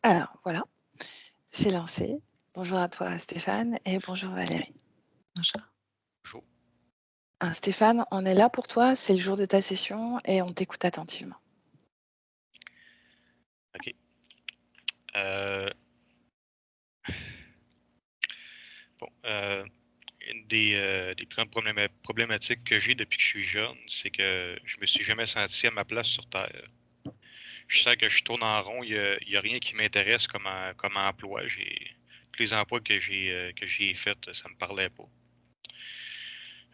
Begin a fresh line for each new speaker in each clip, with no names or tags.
Alors, voilà, c'est lancé. Bonjour à toi Stéphane et bonjour Valérie.
Bonjour.
Bonjour.
Stéphane, on est là pour toi, c'est le jour de ta session et on t'écoute attentivement.
OK. Bon, une des plus grandes problématiques que j'ai depuis que je suis jeune, c'est que je me suis jamais senti à ma place sur Terre. Je sens que je tourne en rond, il y a rien qui m'intéresse comme emploi. Tous les emplois que j'ai faits, ça me parlait pas.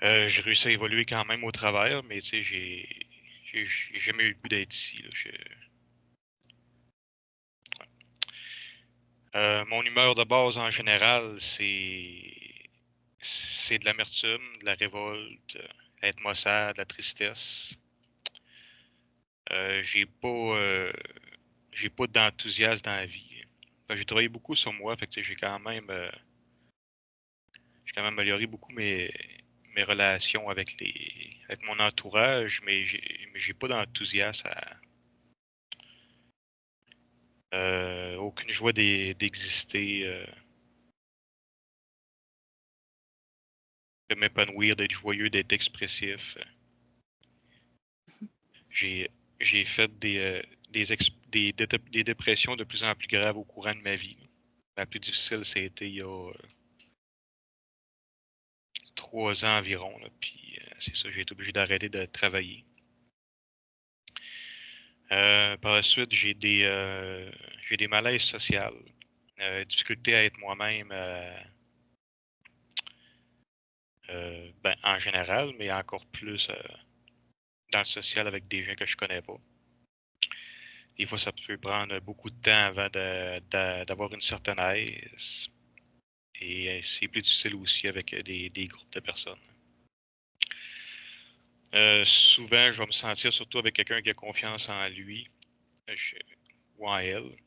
J'ai réussi à évoluer quand même au travers, mais tu sais, j'ai jamais eu le goût d'être ici, là. Mon humeur de base en général, c'est de l'amertume, de la révolte, être maussade, de la tristesse. J'ai pas d'enthousiasme dans la vie. J'ai travaillé beaucoup sur moi, fait que tu sais, j'ai quand même amélioré beaucoup mes relations avec mon entourage, mais j'ai pas d'enthousiasme aucune joie d'exister, de m'épanouir, d'être joyeux, d'être expressif. J'ai fait des dépressions de plus en plus graves au courant de ma vie. La plus difficile, ça a été il y a 3 ans environ. Là, puis c'est ça, j'ai été obligé d'arrêter de travailler. Par la suite, j'ai des malaises sociales, difficulté à être moi-même en général, mais encore plus dans le social avec des gens que je connais pas. Des fois, ça peut prendre beaucoup de temps avant d'avoir une certaine aise. Et c'est plus difficile aussi avec des groupes de personnes. Souvent, je vais me sentir surtout avec quelqu'un qui a confiance en lui ou en elle.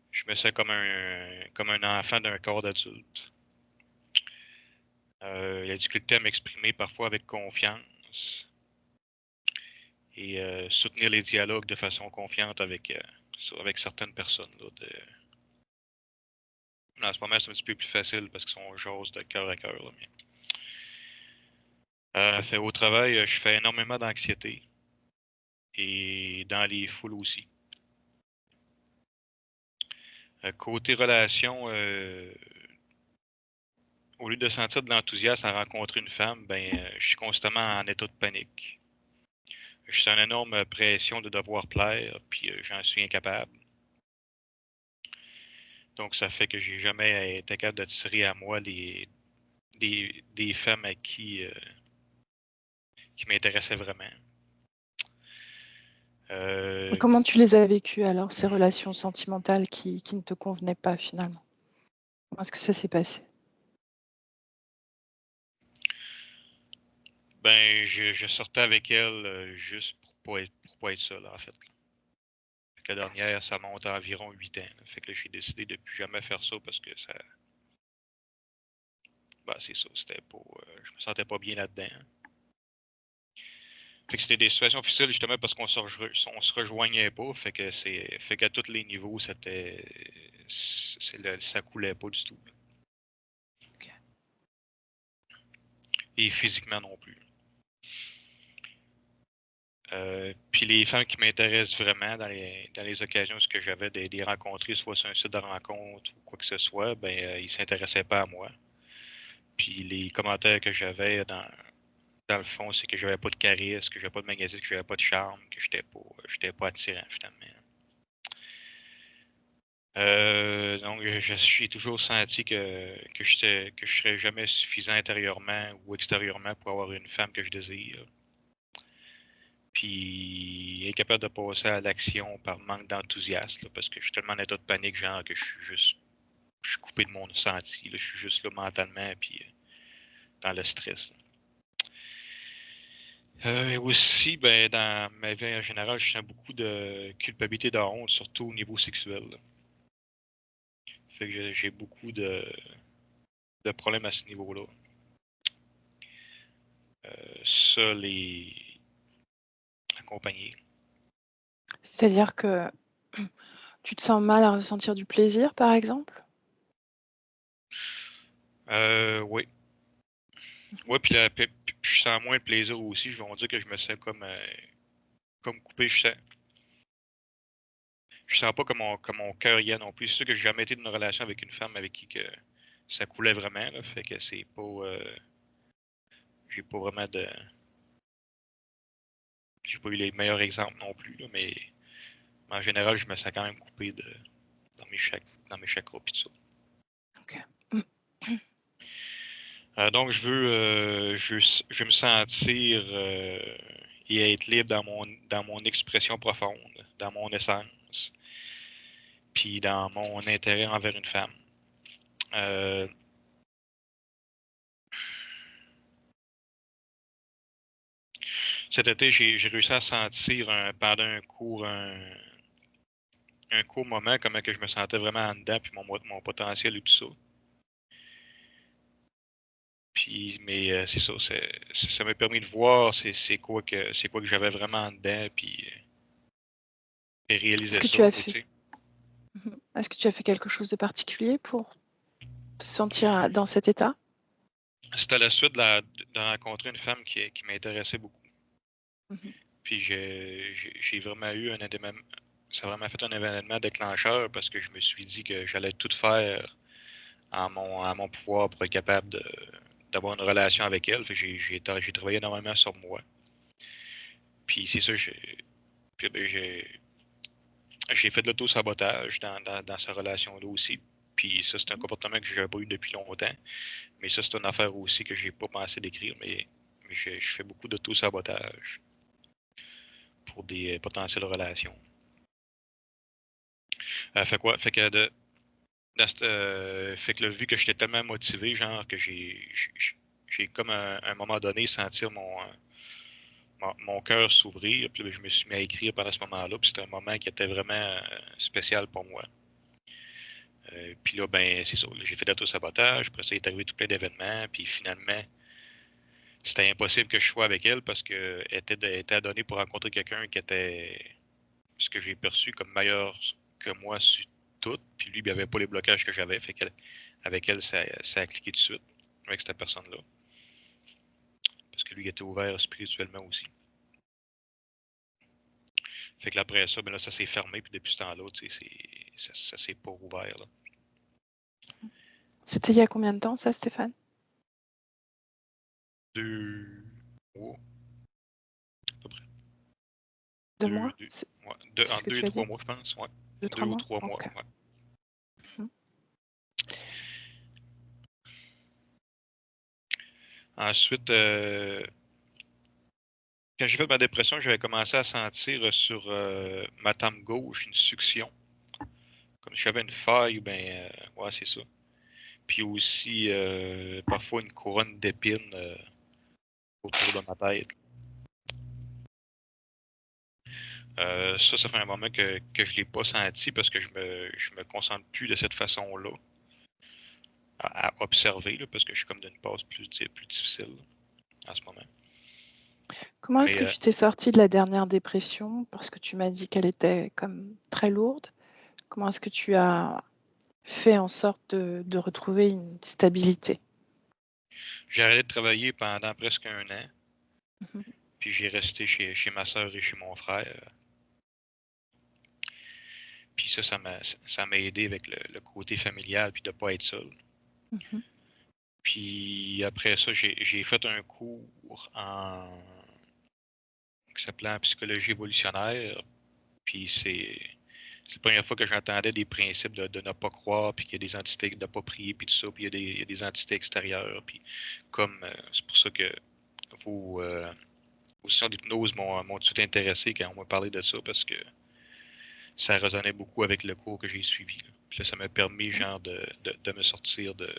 Je me sens comme un enfant d'un corps d'adulte. La difficulté à m'exprimer parfois avec confiance et soutenir les dialogues de façon confiante avec certaines personnes. Là, en ce moment, c'est un petit peu plus facile parce qu'ils sont jase de cœur à cœur. Au travail, je fais énormément d'anxiété et dans les foules aussi. Côté relation, au lieu de sentir de l'enthousiasme à rencontrer une femme, je suis constamment en état de panique. Je sens une énorme pression de devoir plaire, puis j'en suis incapable. Donc, ça fait que j'ai jamais été capable d'attirer à moi des femmes à qui m'intéressaient vraiment.
Comment tu les as vécues alors, ces relations sentimentales qui ne te convenaient pas finalement? Comment est-ce que ça s'est passé?
Je sortais avec elle juste pour pas être seul, en fait. La dernière, ça monte à environ 8 ans. Là. Fait que j'ai décidé de plus jamais faire ça parce que ça. C'est ça. C'était pas. Je me sentais pas bien là-dedans. Fait que c'était des situations difficiles justement parce qu'on se rejoignait pas. Fait qu'à tous les niveaux, ça coulait pas du tout.
Okay.
Et physiquement non plus. Puis les femmes qui m'intéressent vraiment dans les occasions où j'avais de les rencontrer, soit sur un site de rencontre ou quoi que ce soit, ils s'intéressaient pas à moi. Puis les commentaires que j'avais dans le fond, c'est que j'avais pas de charisme, que j'avais pas de magnétisme, que j'avais pas de charme, que j'étais pas attirant finalement. Donc j'ai toujours senti que je serais jamais suffisant intérieurement ou extérieurement pour avoir une femme que je désire. Puis incapable de passer à l'action par manque d'enthousiasme, parce que je suis tellement en état de panique, genre que je suis coupé de mon senti, là, je suis juste là mentalement, puis dans le stress. Aussi, dans ma vie en général, je sens beaucoup de culpabilité, de honte, surtout au niveau sexuel. Là. Fait que j'ai beaucoup de problèmes à ce niveau-là. Seul et accompagné.
C'est-à-dire que Tu te sens mal à ressentir du plaisir, par exemple?
Oui. Oui, puis je sens moins le plaisir aussi. Je vais dire que je me sens comme coupé. Je sens pas que mon cœur y est non plus. C'est sûr que j'ai jamais été dans une relation avec une femme avec qui que ça coulait vraiment, là. Fait que c'est pas. J'ai pas vraiment de. J'ai pas eu les meilleurs exemples non plus, là, mais en général, je me sens quand même coupé dans mes chakras pis tout ça.
OK. Mmh.
Donc je veux me sentir et être libre dans mon expression profonde, dans mon essence, puis dans mon intérêt envers une femme. Euh, Cet été, j'ai réussi à sentir pendant un court moment comment que je me sentais vraiment en dedans, puis mon potentiel et tout ça. Puis, mais c'est ça, ça m'a permis de voir c'est quoi que j'avais vraiment en dedans, puis et
Est-ce
réaliser
que
ça.
tu as
Tu
fait
sais.
Est-ce que tu as fait quelque chose de particulier pour te sentir dans cet état?
C'était la suite de rencontrer une femme qui m'intéressait beaucoup.
Mmh.
Puis j'ai vraiment eu un événement, ça a vraiment fait un événement déclencheur parce que je me suis dit que j'allais tout faire à mon pouvoir pour être capable d'avoir une relation avec elle. Fait que j'ai travaillé énormément sur moi. Puis c'est ça, puis, ben, j'ai fait de l'auto-sabotage dans cette relation-là aussi. Puis ça, c'est un comportement que je n'avais pas eu depuis longtemps. Mais ça, c'est une affaire aussi que j'ai pas pensé d'écrire, mais je fais beaucoup d'auto-sabotage pour des potentielles relations. Fait quoi? Fait que fait que là, vu que j'étais tellement motivé, genre que j'ai comme à un moment donné sentir mon cœur s'ouvrir, puis là, je me suis mis à écrire pendant ce moment-là, puis c'était un moment qui était vraiment spécial pour moi. Puis là, ben, c'est ça. Là, j'ai fait d'auto-sabotage, après ça, il est arrivé tout plein d'événements, puis finalement, c'était impossible que je sois avec elle parce qu'elle était donnée pour rencontrer quelqu'un qui était ce que j'ai perçu comme meilleur que moi sur tout, puis lui, il n'y avait pas les blocages que j'avais, fait qu'avec elle, ça a cliqué tout de suite, avec cette personne-là. Parce que lui, il était ouvert spirituellement aussi. Fait que là, après ça, ben là, ça s'est fermé, puis depuis ce temps-là, tu sais, ça s'est pas ouvert, là.
C'était il y a combien de temps ça, Stéphane?
2 mois, à peu près.
2 mois?
Ouais,
C'est ce
entre
que
2 et
tu as
3
dit?
mois, je pense, ouais.
2-3
deux ou
mois?
3 mois,
OK.
ouais.
Mmh.
Ensuite, quand j'ai fait ma dépression, j'avais commencé à sentir sur ma tempe gauche une succion. Comme si j'avais une faille, ou ben, ouais, c'est ça. Puis aussi, parfois, une couronne d'épines autour de ma tête. Ça fait un moment que je ne l'ai pas senti parce que je me concentre plus de cette façon-là à observer, là, parce que je suis comme d'une passe plus difficile là, en ce moment.
Comment est-ce
Mais
que tu t'es sortie de la dernière dépression? Parce que tu m'as dit qu'elle était comme très lourde. Comment est-ce que tu as fait en sorte de retrouver une stabilité?
j'ai arrêté de travailler pendant presque un an,
Mmh.
puis j'ai resté chez ma soeur et chez mon frère. Puis ça m'a aidé avec le côté familial, puis de ne pas être seul.
Mmh.
Puis après ça, j'ai fait un cours qui s'appelait en psychologie évolutionnaire. Puis c'est la première fois que j'entendais des principes de ne pas croire, puis qu'il y a des entités de ne pas prier, puis tout ça, puis il y a des entités extérieures. Puis comme c'est pour ça que vos sessions d'hypnose m'ont tout de suite intéressé quand on m'a parlé de ça, parce que ça résonnait beaucoup avec le cours que j'ai suivi, là. Puis là, ça m'a permis genre de me sortir de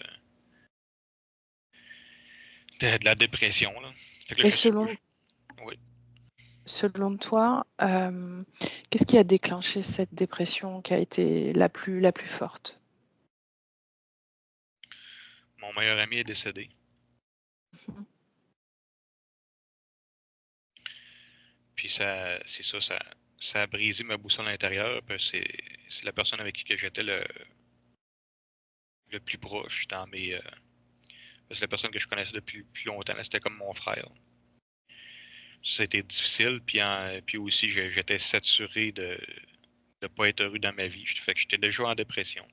la dépression, là. Fait que là,
Et
je suis. Oui.
selon toi, qu'est-ce qui a déclenché cette dépression qui a été la plus forte?
Mon meilleur ami est décédé.
Mmh.
Puis ça, c'est ça, ça a brisé ma boussole intérieure. C'est la personne avec qui que j'étais le plus proche dans mes. C'est la personne que je connaissais depuis plus longtemps. C'était comme mon frère. Ça a été difficile. Puis aussi, j'étais saturé de ne pas être heureux dans ma vie. Fait que j'étais déjà en dépression.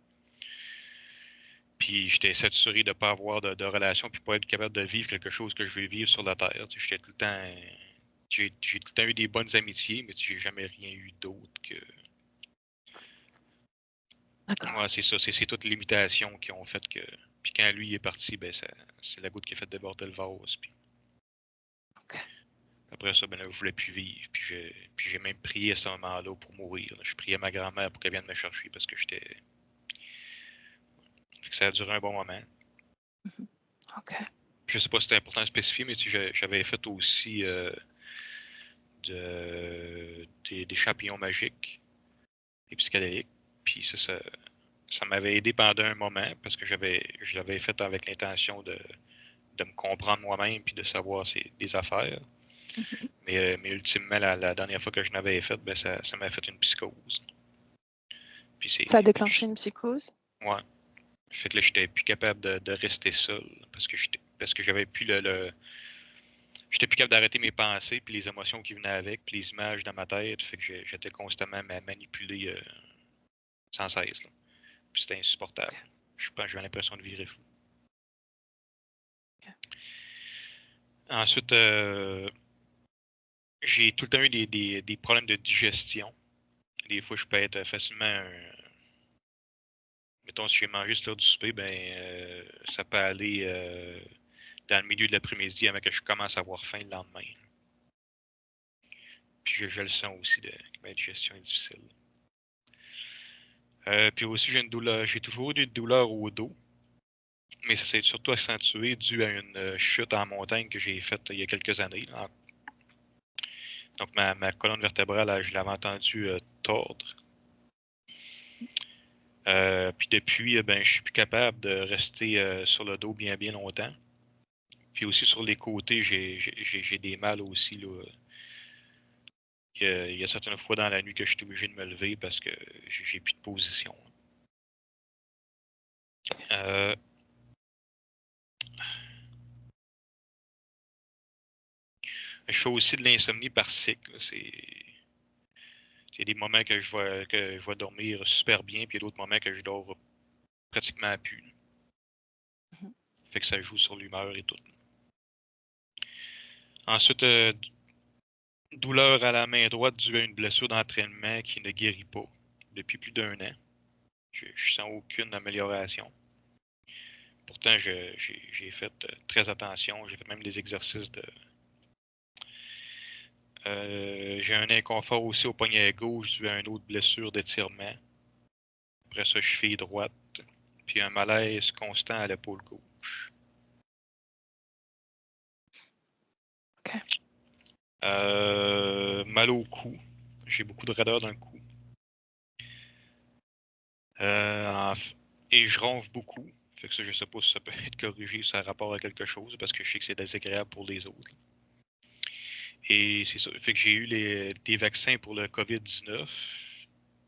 Puis j'étais saturé de ne pas avoir de relation, puis pas être capable de vivre quelque chose que je veux vivre sur la Terre. J'étais tout le temps. J'ai tout le temps eu des bonnes amitiés, mais j'ai jamais rien eu d'autre que.
D'accord.
Ouais, c'est ça. C'est toutes les limitations qui ont fait que. Puis quand lui est parti, ben c'est la goutte qui a fait déborder le vase. Puis
OK.
après ça, ben là, je voulais plus vivre. Puis j'ai même prié à ce moment-là pour mourir. Je priais ma grand-mère pour qu'elle vienne me chercher parce que j'étais. Fait que ça a duré un bon moment.
Mhm. OK.
Je sais pas si c'était important à spécifier, mais j'avais fait aussi des champignons magiques, des psychédéliques. Puis ça m'avait aidé pendant un moment parce que je l'avais fait avec l'intention de me comprendre moi-même puis de savoir des affaires.
Mhm.
Mais ultimement, la dernière fois que je l'avais fait, ben ça m'a fait une psychose. Puis
Ça a déclenché une psychose?
Ouais. Fait que là, j'étais plus capable de rester seul parce que j'avais plus j'étais plus capable d'arrêter mes pensées puis les émotions qui venaient avec puis les images dans ma tête. Fait que j'étais constamment manipulé sans cesse, là. Puis c'était insupportable.
OK.
Je pense que j'avais l'impression de virer fou.
OK.
Ensuite, j'ai tout le temps eu des problèmes de digestion. Des fois, je peux être facilement. Mettons, si j'ai mangé sur l'heure du souper, ben, ça peut aller dans le milieu de l'après-midi avant que je commence à avoir faim le lendemain. Puis je le sens aussi que ma digestion est difficile. Puis aussi, j'ai toujours eu des douleurs au dos, mais ça s'est surtout accentué dû à une chute en montagne que j'ai faite il y a quelques années, là. Donc, ma colonne vertébrale, je l'avais entendu tordre. Puis depuis, ben, je suis plus capable de rester sur le dos bien longtemps. Puis aussi sur les côtés, j'ai des mal aussi, là. Il y a certaines fois dans la nuit que je suis obligé de me lever parce que j'ai plus de position. Euh, je fais aussi de l'insomnie par cycle. C'est des moments que je vais dormir super bien, puis il y a d'autres moments que je dors pratiquement plus.
Mhm.
Fait que ça joue sur l'humeur et tout. Ensuite, douleur à la main droite due à une blessure d'entraînement qui ne guérit pas depuis plus d'un an. Je sens aucune amélioration. Pourtant, j'ai fait très attention. J'ai fait même des exercices de. J'ai un inconfort aussi au poignet gauche dû à une autre blessure d'étirement. Après ça, cheville droite. Puis un malaise constant à l'épaule gauche.
OK.
Mal au cou. J'ai beaucoup de raideur dans le cou. Euh, et je ronfle beaucoup. Fait que ça, je sais pas si ça peut être corrigé, ça a rapport à quelque chose, parce que je sais que c'est désagréable pour les autres. Et c'est ça. Fait que j'ai eu des vaccins pour le COVID-19.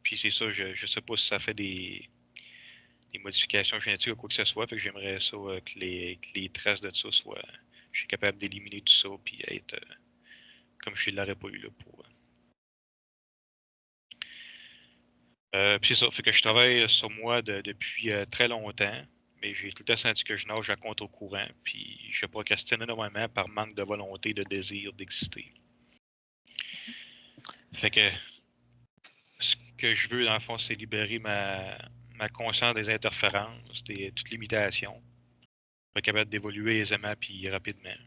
Puis c'est ça, je sais pas si ça fait des modifications génétiques ou quoi que ce soit. Fait que j'aimerais ça que les traces de ça soient. Je suis capable d'éliminer tout ça puis être comme je ne l'aurais pas eu là pour. Puis c'est ça. Fait que je travaille sur moi depuis très longtemps. Mais j'ai tout le temps senti que je nage à contre-courant. Puis je procrastine énormément par manque de volonté, de désir d'exister. Fait que ce que je veux, dans le fond, c'est libérer ma conscience des interférences, toute limitation. Être capable d'évoluer aisément puis rapidement.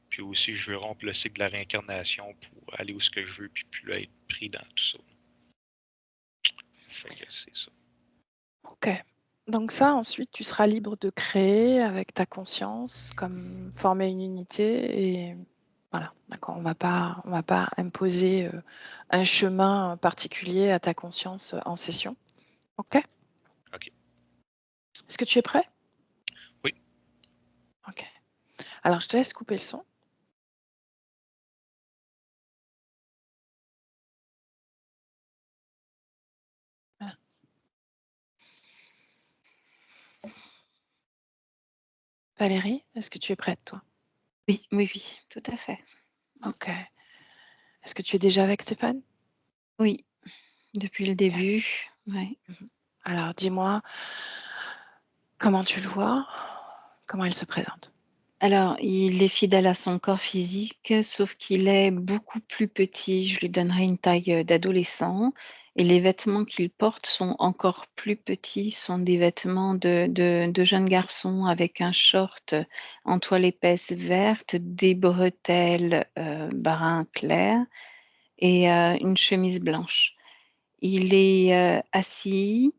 Puis aussi, je veux rompre le cycle de la réincarnation pour aller où ce que je veux puis plus être pris dans tout ça. Fait que c'est ça.
OK. Donc ça, ensuite, tu seras libre de créer avec ta conscience, comme former une unité et voilà, d'accord. On va pas imposer un chemin particulier à ta conscience en session. OK?
OK.
Est-ce que tu es prêt?
Oui.
OK. Alors, je te laisse couper le son. Valérie, est-ce que tu es prête, toi?
Oui, oui, oui, tout à fait.
OK. Est-ce que tu es déjà avec Stéphane?
Oui, depuis le
OK.
début, ouais.
Mmh. Alors dis-moi, comment tu le vois? Comment il se présente?
Alors, il est fidèle à son corps physique, sauf qu'il est beaucoup plus petit. Je lui donnerai une taille, d'adolescent et les vêtements qu'il porte sont encore plus petits, sont des vêtements de jeune garçon avec un short en toile épaisse verte, des bretelles, brun clair et une chemise blanche. Il est, assis,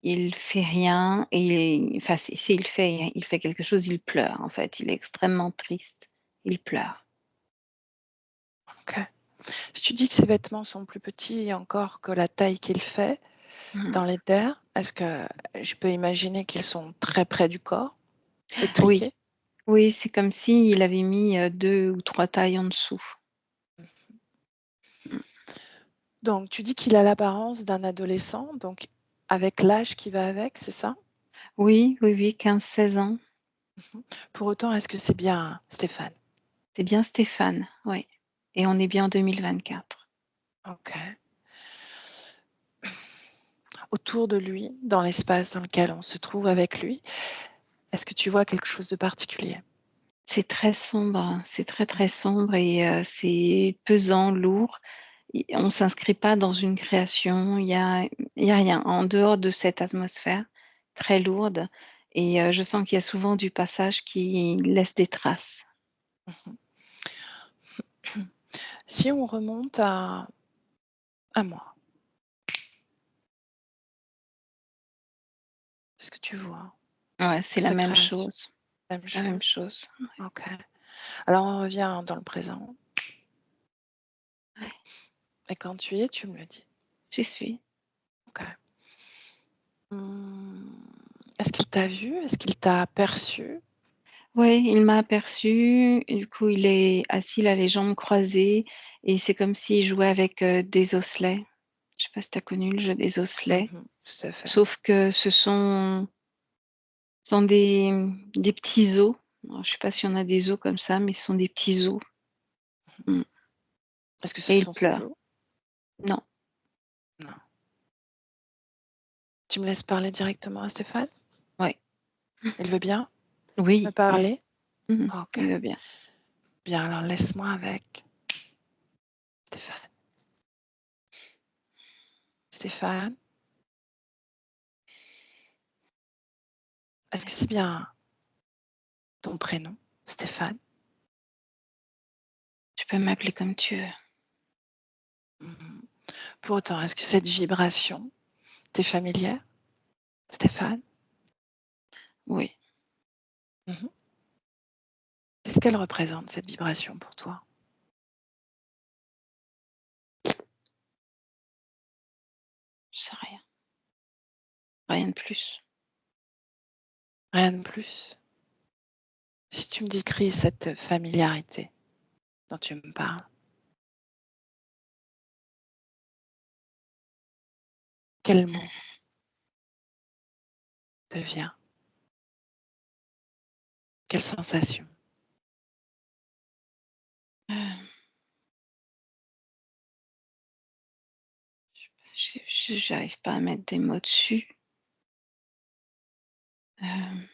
il fait rien et enfin s'il fait quelque chose, il pleure en fait. Il est extrêmement triste, il pleure.
OK. Si tu dis que ses vêtements sont plus petits encore que la taille qu'il fait
Mmh.
dans les terres, est-ce que je peux imaginer qu'ils sont très près du corps,
Oui,
étriqués?
oui, c'est comme s'il avait mis, 2 ou 3 tailles en dessous. Mmh.
Donc tu dis qu'il a l'apparence d'un adolescent, donc avec l'âge qui va avec, c'est ça?
Oui, oui, oui, 15, 16 ans.
Mmh. Pour autant, est-ce que c'est bien Stéphane?
C'est bien Stéphane, oui, et on est bien en 2024.
OK. Autour de lui, dans l'espace dans lequel on se trouve avec lui, est-ce que tu vois quelque chose de particulier?
C'est très sombre, hein, c'est très,
Mmh.
très sombre et c'est pesant, lourd. Et on s'inscrit pas dans une création, il y a rien. En dehors de cette atmosphère très lourde et je sens qu'il y a souvent du passage qui laisse des traces.
Mmh. Si on remonte à 1 mois, qu'est-ce que tu vois
Ouais, c'est
de
la
sa
même
création?
chose,
Même
c'est la même
chose?
chose.
OK. Alors on revient dans le présent
Ouais,
et quand tu y es, tu me le dis.
j'y suis.
OK. Mmh, est-ce qu'il t'a vu? Est-ce qu'il t'a aperçu?
Ouais, il m'a aperçue et du coup, il est assis là, les jambes croisées et c'est comme s'il jouait avec, des osselets. Je sais pas si tu as connu le jeu des osselets?
Mmh. Tout à fait.
Sauf que ce sont des petits os. Alors je sais pas si on a des os comme ça, mais ce sont des petits os. Mmh,
Est-ce que ce
et il
sont ses
pleure.
os?
Non.
Non. Tu me laisses parler directement à Stéphane?
Ouais.
Il veut bien me
Oui, oui.
parler?
Mmh.
OK.
Il va bien.
Bien, alors laisse-moi avec Stéphane. Stéphane, est-ce que c'est bien ton prénom, Stéphane?
Tu peux m'appeler comme tu veux.
Mmh. Pour autant, est-ce que cette vibration t'est familière, Stéphane?
Oui,
Mmh. Qu'est-ce qu'elle représente, cette vibration pour toi?
je sais rien. Rien de plus.
Rien de plus? Si tu me décris cette familiarité dont tu me parles, quel mot te vient? Quelle sensation?
Heu, j'arrive pas à mettre des mots dessus. Hem,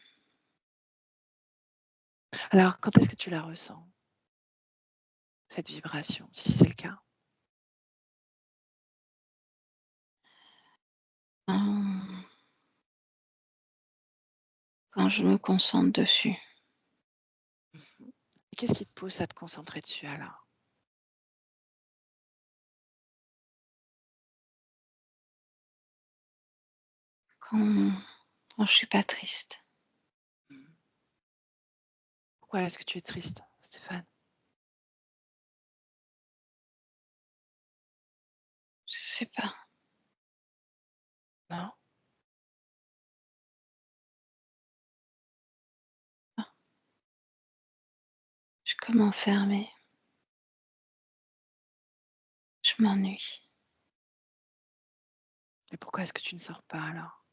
Alors, quand est-ce que tu la ressens, cette vibration, si c'est le cas?
quand quand je me concentre dessus.
Mmh. Et qu'est-ce qui te pousse à te concentrer dessus alors?
Quand quand je suis pas triste.
Mmh. Pourquoi est-ce que tu es triste, Stéphane?
Je sais pas.
Non?
Ah, je suis comme enfermée. Je m'ennuie.
Et pourquoi est-ce que tu ne sors pas alors?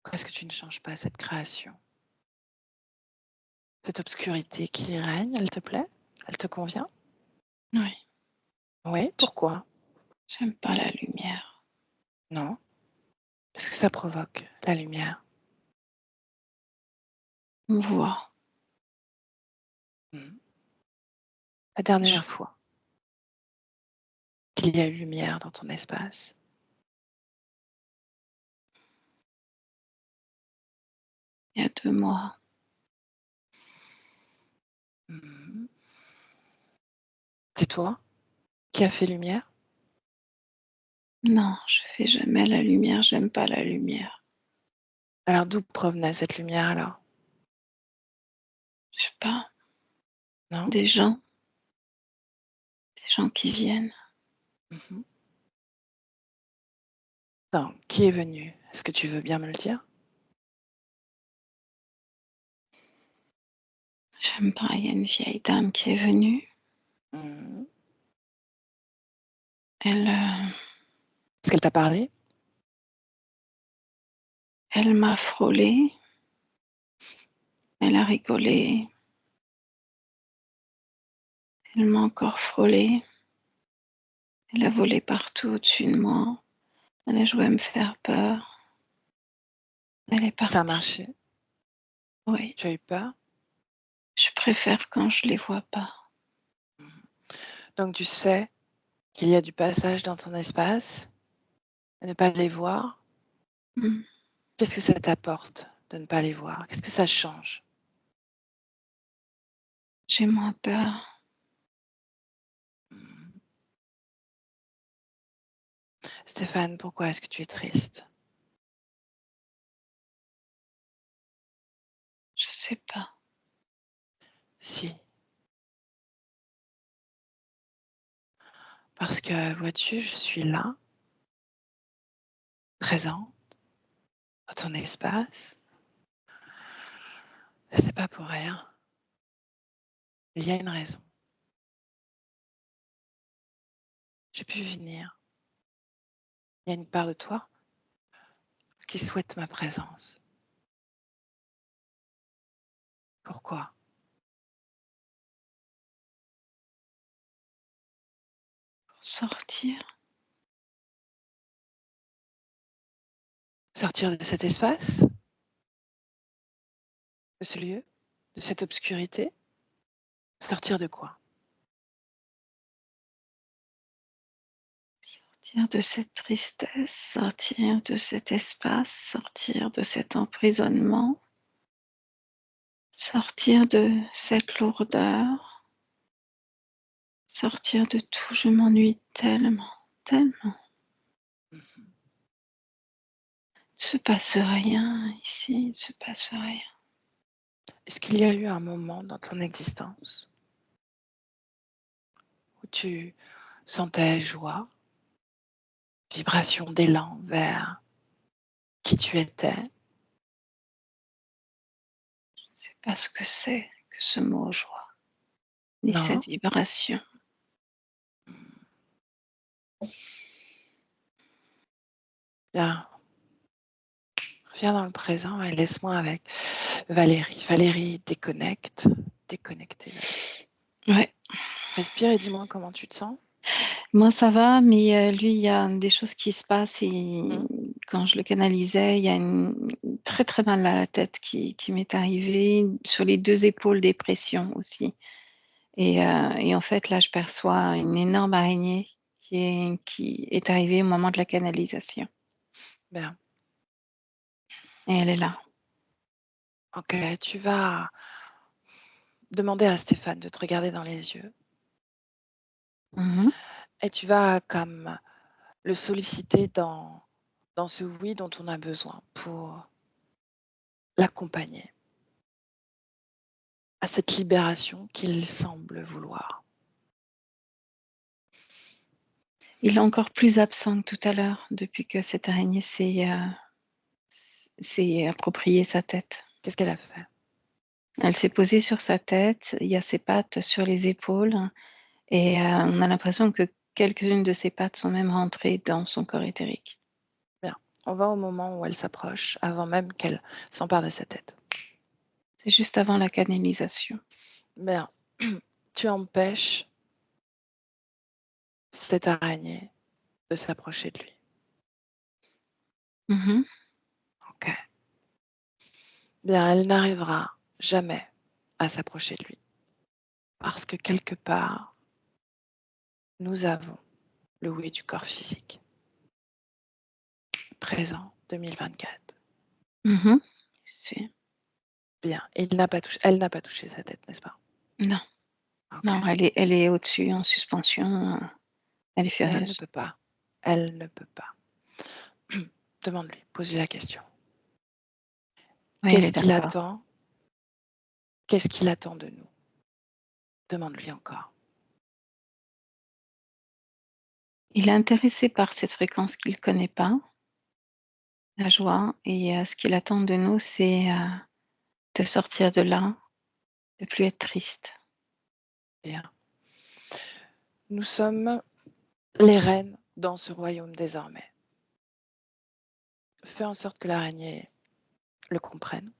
Pourquoi est-ce que tu ne changes pas cette création? Cette obscurité qui règne, elle te plaît? Elle te convient?
Oui,
Oui, pourquoi?
j'aime pas la lumière.
Non? Qu'est-ce que ça provoque, la lumière?
On voit.
Mmh. La
Je-
dernière fois qu'il y a eu lumière dans ton espace?
Il y a 2 mois.
Mmh. C'est toi qui as fait lumière?
Non, je fais jamais la lumière, j'aime pas la lumière.
Alors d'où provenait cette lumière alors?
Je sais pas,
Non?
des gens qui viennent.
Mmh. Non, qui est venu? Est-ce que tu veux bien me le dire?
J'aime pas, il y a une vieille dame qui est venue.
Mmh.
Elle,
Est-ce qu'elle t'a parlé?
elle m'a frôlée, elle a rigolé, elle m'a encore frôlée, elle a volé partout au-dessus de moi, elle a joué à me faire peur, elle est
Ça a
partie.
marché?
Oui,
Tu as eu peur?
je préfère quand je les vois pas.
Mmh. Donc tu sais qu'il y a du passage dans ton espace, et ne pas les voir?
Mmh.
Qu'est-ce que ça t'apporte de ne pas les voir? Qu'est-ce que ça change?
J'ai moins peur.
Mmh. Stéphane, pourquoi est-ce que tu es triste?
Je sais pas.
Si, parce que vois-tu, je suis là, présente, dans ton espace, et c'est pas pour rien. Il y a une raison. J'ai pu venir. Il y a une part de toi qui souhaite ma présence. Pourquoi?
Pour sortir,
Sortir de cet espace, de ce lieu, de cette obscurité? Sortir de quoi?
sortir de cette tristesse, sortir de cet espace, sortir de cet emprisonnement, sortir de cette lourdeur, sortir de tout. Je m'ennuie tellement, tellement.
Mmh.
Il ne se passe rien ici, il ne se passe rien.
Est-ce qu'il y a eu un moment dans ton existence où tu sentais joie, vibration d'élan vers qui tu étais?
Je ne sais pas ce que c'est que ce mot joie, ni
Non?
cette vibration.
Bien, reviens dans le présent et laisse-moi avec Valérie. Valérie, déconnecte, déconnectée.
Ouais.
Respire et dis-moi comment tu te sens.
Moi, ça va, mais lui, il y a des choses qui se passent et
Mmh.
quand je le canalisais, il y a très, très mal à la tête qui m'est arrivé, sur les 2 épaules, des pressions aussi et en fait, là, je perçois une énorme araignée qui est arrivée au moment de la canalisation
Bien.
et elle est là.
OK, tu vas demander à Stéphane de te regarder dans les yeux
Mmh.
et tu vas comme le solliciter dans ce oui dont on a besoin pour l'accompagner à cette libération qu'il semble vouloir.
Il est encore plus absent que tout à l'heure, depuis que cette araignée s'est appropriée sa tête.
Qu'est-ce qu'elle a fait?
Elle s'est posée sur sa tête, il y a ses pattes sur les épaules et on a l'impression que quelques-unes de ses pattes sont même rentrées dans son corps éthérique.
Bien, on va au moment où elle s'approche, avant même qu'elle s'empare de sa tête.
C'est juste avant la canalisation.
Bien, tu empêches cette araignée de s'approcher de lui.
Mhm.
Ok. Bien, elle n'arrivera jamais à s'approcher de lui. Parce que quelque part, nous avons le oui du corps physique. Présent 2024.
Mhm. Je sais.
Bien, elle n'a pas touché sa tête, n'est-ce pas?
Non,
Ok.
non, elle est au-dessus, en suspension. Elle est
Mais elle ne
furieuse.
peut pas. Elle ne peut pas. Demande-lui, pose-lui la question.
Oui, elle
Qu'est-ce
est
qu'il
d'accord.
attend? Qu'est-ce qu'il attend de nous? Demande-lui encore.
Il est intéressé par cette fréquence qu'il ne connaît pas, la joie, et ce qu'il attend de nous, c'est de sortir de là, de plus être triste.
Bien. Nous sommes les reines dans ce royaume désormais. Fais en sorte que l'araignée le comprenne.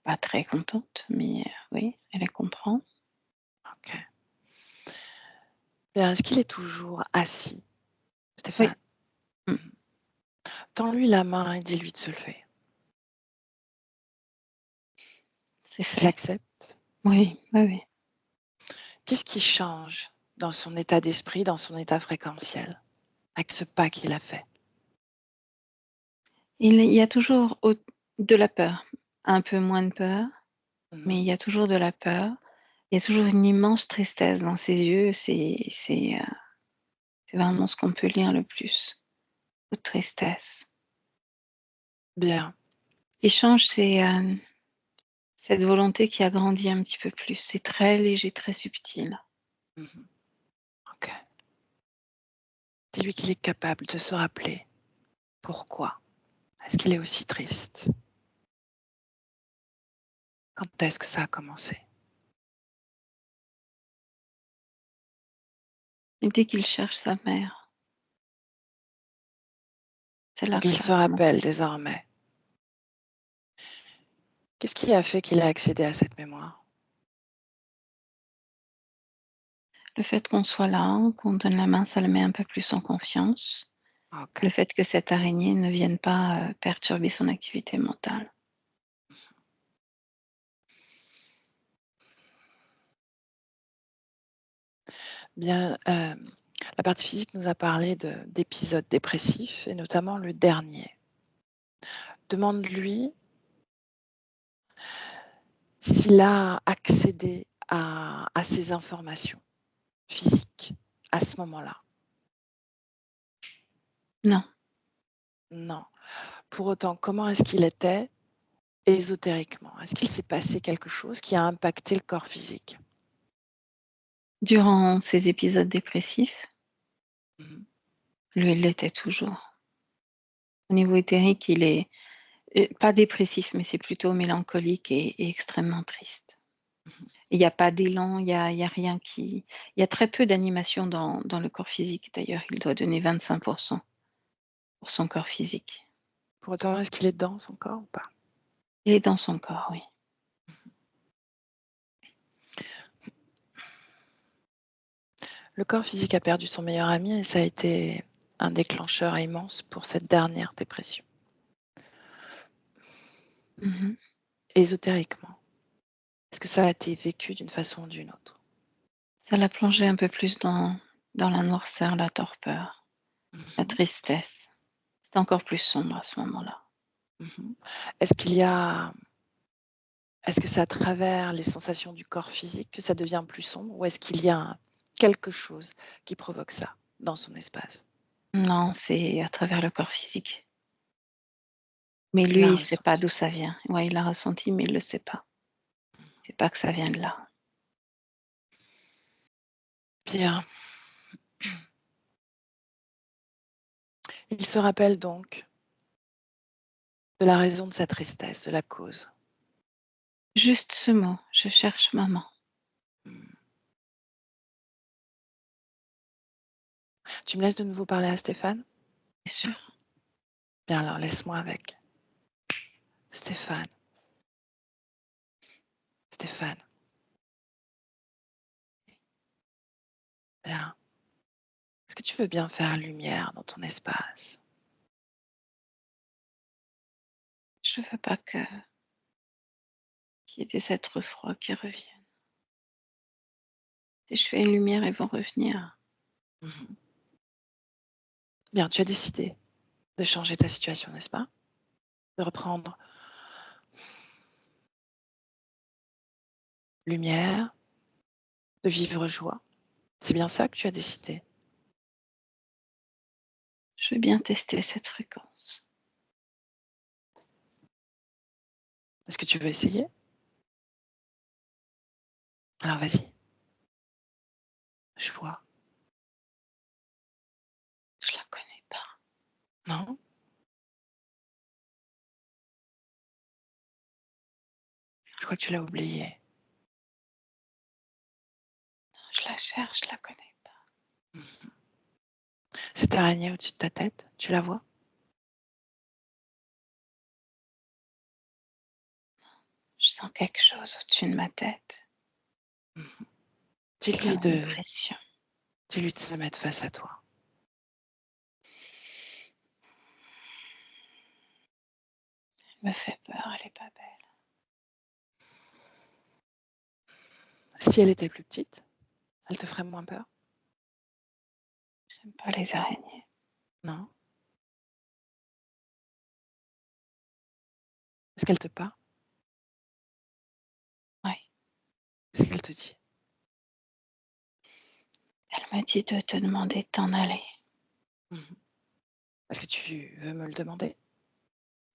Pas très contente, mais oui, elle les comprend.
Ok. Bien, est-ce qu'il est toujours assis,
Oui,
Stéphane? Tends-lui la main et dis-lui de se lever.
c'est
Est-ce qu'il
fait.
accepte?
Oui, oui, oui.
Qu'est-ce qui change dans son état d'esprit, dans son état fréquentiel, avec ce pas qu'il a fait?
Il y a toujours de la peur, un peu moins de peur, mais il y a toujours de la peur. Il y a toujours une immense tristesse dans ses yeux. C'est vraiment ce qu'on peut lire le plus. De tristesse.
Bien.
Ce qui change, c'est cette volonté qui a grandi un petit peu plus. C'est très léger, très subtil.
Mhm. Ok. Dis-lui qu'il est capable de se rappeler pourquoi est-ce qu'il est aussi triste. Quand est-ce que ça a commencé?
Et dès qu'il cherche sa mère, c'est là
Donc
que
il
ça
se
a
rappelle
commencé.
désormais. Qu'est-ce qui a fait qu'il a accédé à cette mémoire?
Le fait qu'on soit là, qu'on donne la main, ça le met un peu plus en confiance.
Ok.
Le fait que cette araignée ne vienne pas perturber son activité mentale.
Bien, la partie physique nous a parlé d'épisodes dépressifs et notamment le dernier. Demande-lui s'il a accédé à ces informations physiques à ce moment-là.
Non,
Non. Pour autant, comment est-ce qu'il était ésotériquement? Est-ce qu'il s'est passé quelque chose qui a impacté le corps physique?
durant ces épisodes dépressifs,
Mhm.
lui, il l'était toujours. Au niveau éthérique, il est pas dépressif, mais c'est plutôt mélancolique et extrêmement triste. Il n'y a pas d'élan, il y a rien qui. Il y a très peu d'animation dans le corps physique. D'ailleurs, il doit donner 25% pour son corps physique.
Pour autant, est-ce qu'il est dans son corps ou pas?
Il est dans son corps, oui.
Le corps physique a perdu son meilleur ami et ça a été un déclencheur immense pour cette dernière dépression.
Mhm.
Ésotériquement, est-ce que ça a été vécu d'une façon ou d'une autre?
Ça l'a plongé un peu plus dans la noirceur, la torpeur, la
Mhm,
tristesse. C'est encore plus sombre à ce moment-là.
mhm. Est-ce qu'il y a, est-ce que c'est à travers les sensations du corps physique que ça devient plus sombre ou est-ce qu'il y a quelque chose qui provoque ça dans son espace?
Non, c'est à travers le corps physique. Mais
Il
lui,
l'a
il sait pas
ressenti.
d'où ça vient. Ouais, il l'a ressenti, mais il le sait pas. C'est pas que ça vient de là.
Bien. Il se rappelle donc de la raison de sa tristesse, de la cause.
Juste ce mot, je cherche maman.
Hmm. Tu me laisses de nouveau parler à Stéphane?
Bien sûr.
Bien alors, laisse-moi avec. Stéphane, Stéphane, bien. Est-ce que tu veux bien faire lumière dans ton espace?
Je veux pas qu'il y ait des êtres froids qui reviennent. Si je fais une lumière, ils vont revenir.
Mhm. Bien, tu as décidé de changer ta situation, n'est-ce pas? De reprendre lumière, de vivre joie. C'est bien ça que tu as décidé.
Je veux bien tester cette fréquence.
Est-ce que tu veux essayer? Alors vas-y. Joie.
Je la connais pas.
Non? Je crois que tu l'as oublié.
Je la cherche, je la connais pas.
Cette araignée au-dessus de ta tête, tu la vois?
Je sens quelque chose au-dessus de ma tête.
Dis-lui
Comme une pression.
dis-lui de se mettre face à toi.
Elle me fait peur, elle est pas belle.
Si elle était plus petite, elle te ferait moins peur?
J'aime pas les araignées.
Non? Est-ce qu'elle te parle?
Oui.
Qu'est-ce qu'elle te dit?
Elle me dit de te demander de t'en aller.
Est-ce que tu veux me le demander?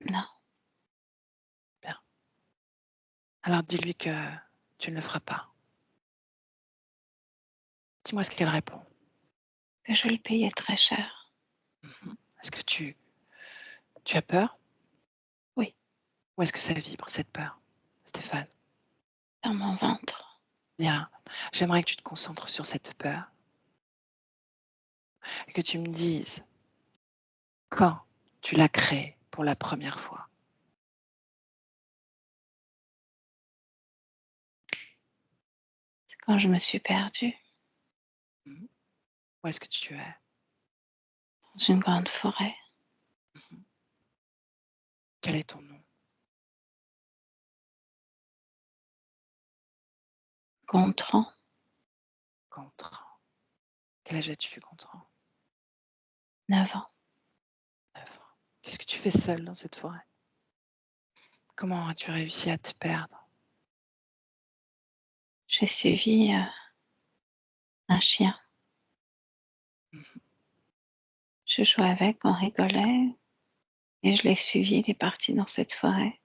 Non,
Bien. Alors dis-lui que tu ne le feras pas. Dis-moi ce qu'elle répond.
que je vais le payer très cher.
Est-ce que tu as peur?
Oui,
Ou est-ce que ça vibre, cette peur, Stéphane?
dans mon ventre.
Bien. J'aimerais que tu te concentres sur cette peur et que tu me dises quand tu l'as créée pour la première fois.
C'est quand je me suis perdue
Où est-ce que tu es?
dans une grande forêt.
Quel est ton nom?
Gontran,
Gontran. Quel âge as-tu, Gontran?
9 ans.
9 ans. Qu'est-ce que tu fais seul dans cette forêt? Comment as-tu réussi à te perdre?
J'ai suivi un chien. Je jouais avec, on rigolait. Et je l'ai suivi, il est parti dans cette forêt.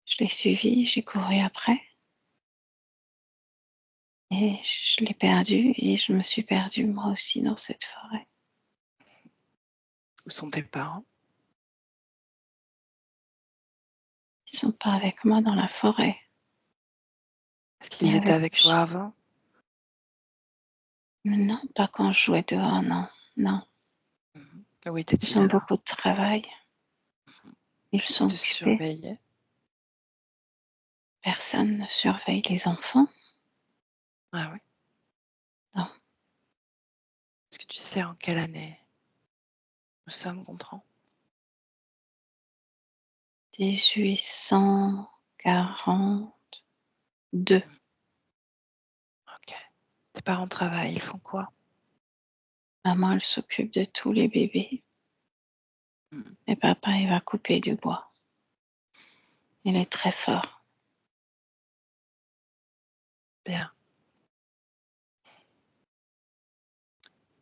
Je l'ai suivi, j'ai couru après. Et je l'ai perdu et je me suis perdue moi aussi dans cette forêt.
Où sont tes parents?
Ils sont pas avec moi dans la forêt.
Est-ce
Mais
qu'ils étaient
avec
avec
le
toi
chien.
avant?
Non, pas quand je jouais dehors, non. Non.
Où
Ils
étaient-ils
ont
alors?
beaucoup de travail. Ils
Est-ce qu'ils
sont
te
occupés.
surveillaient?
Personne ne surveille les enfants.
Ah oui.
Non.
Est-ce que tu sais en quelle année nous sommes, Gontran?
1842.
Ok. Tes parents travaillent, ils font quoi?
Maman, elle s'occupe de tous les bébés. Et papa, il va couper du bois. Il est très fort.
Bien.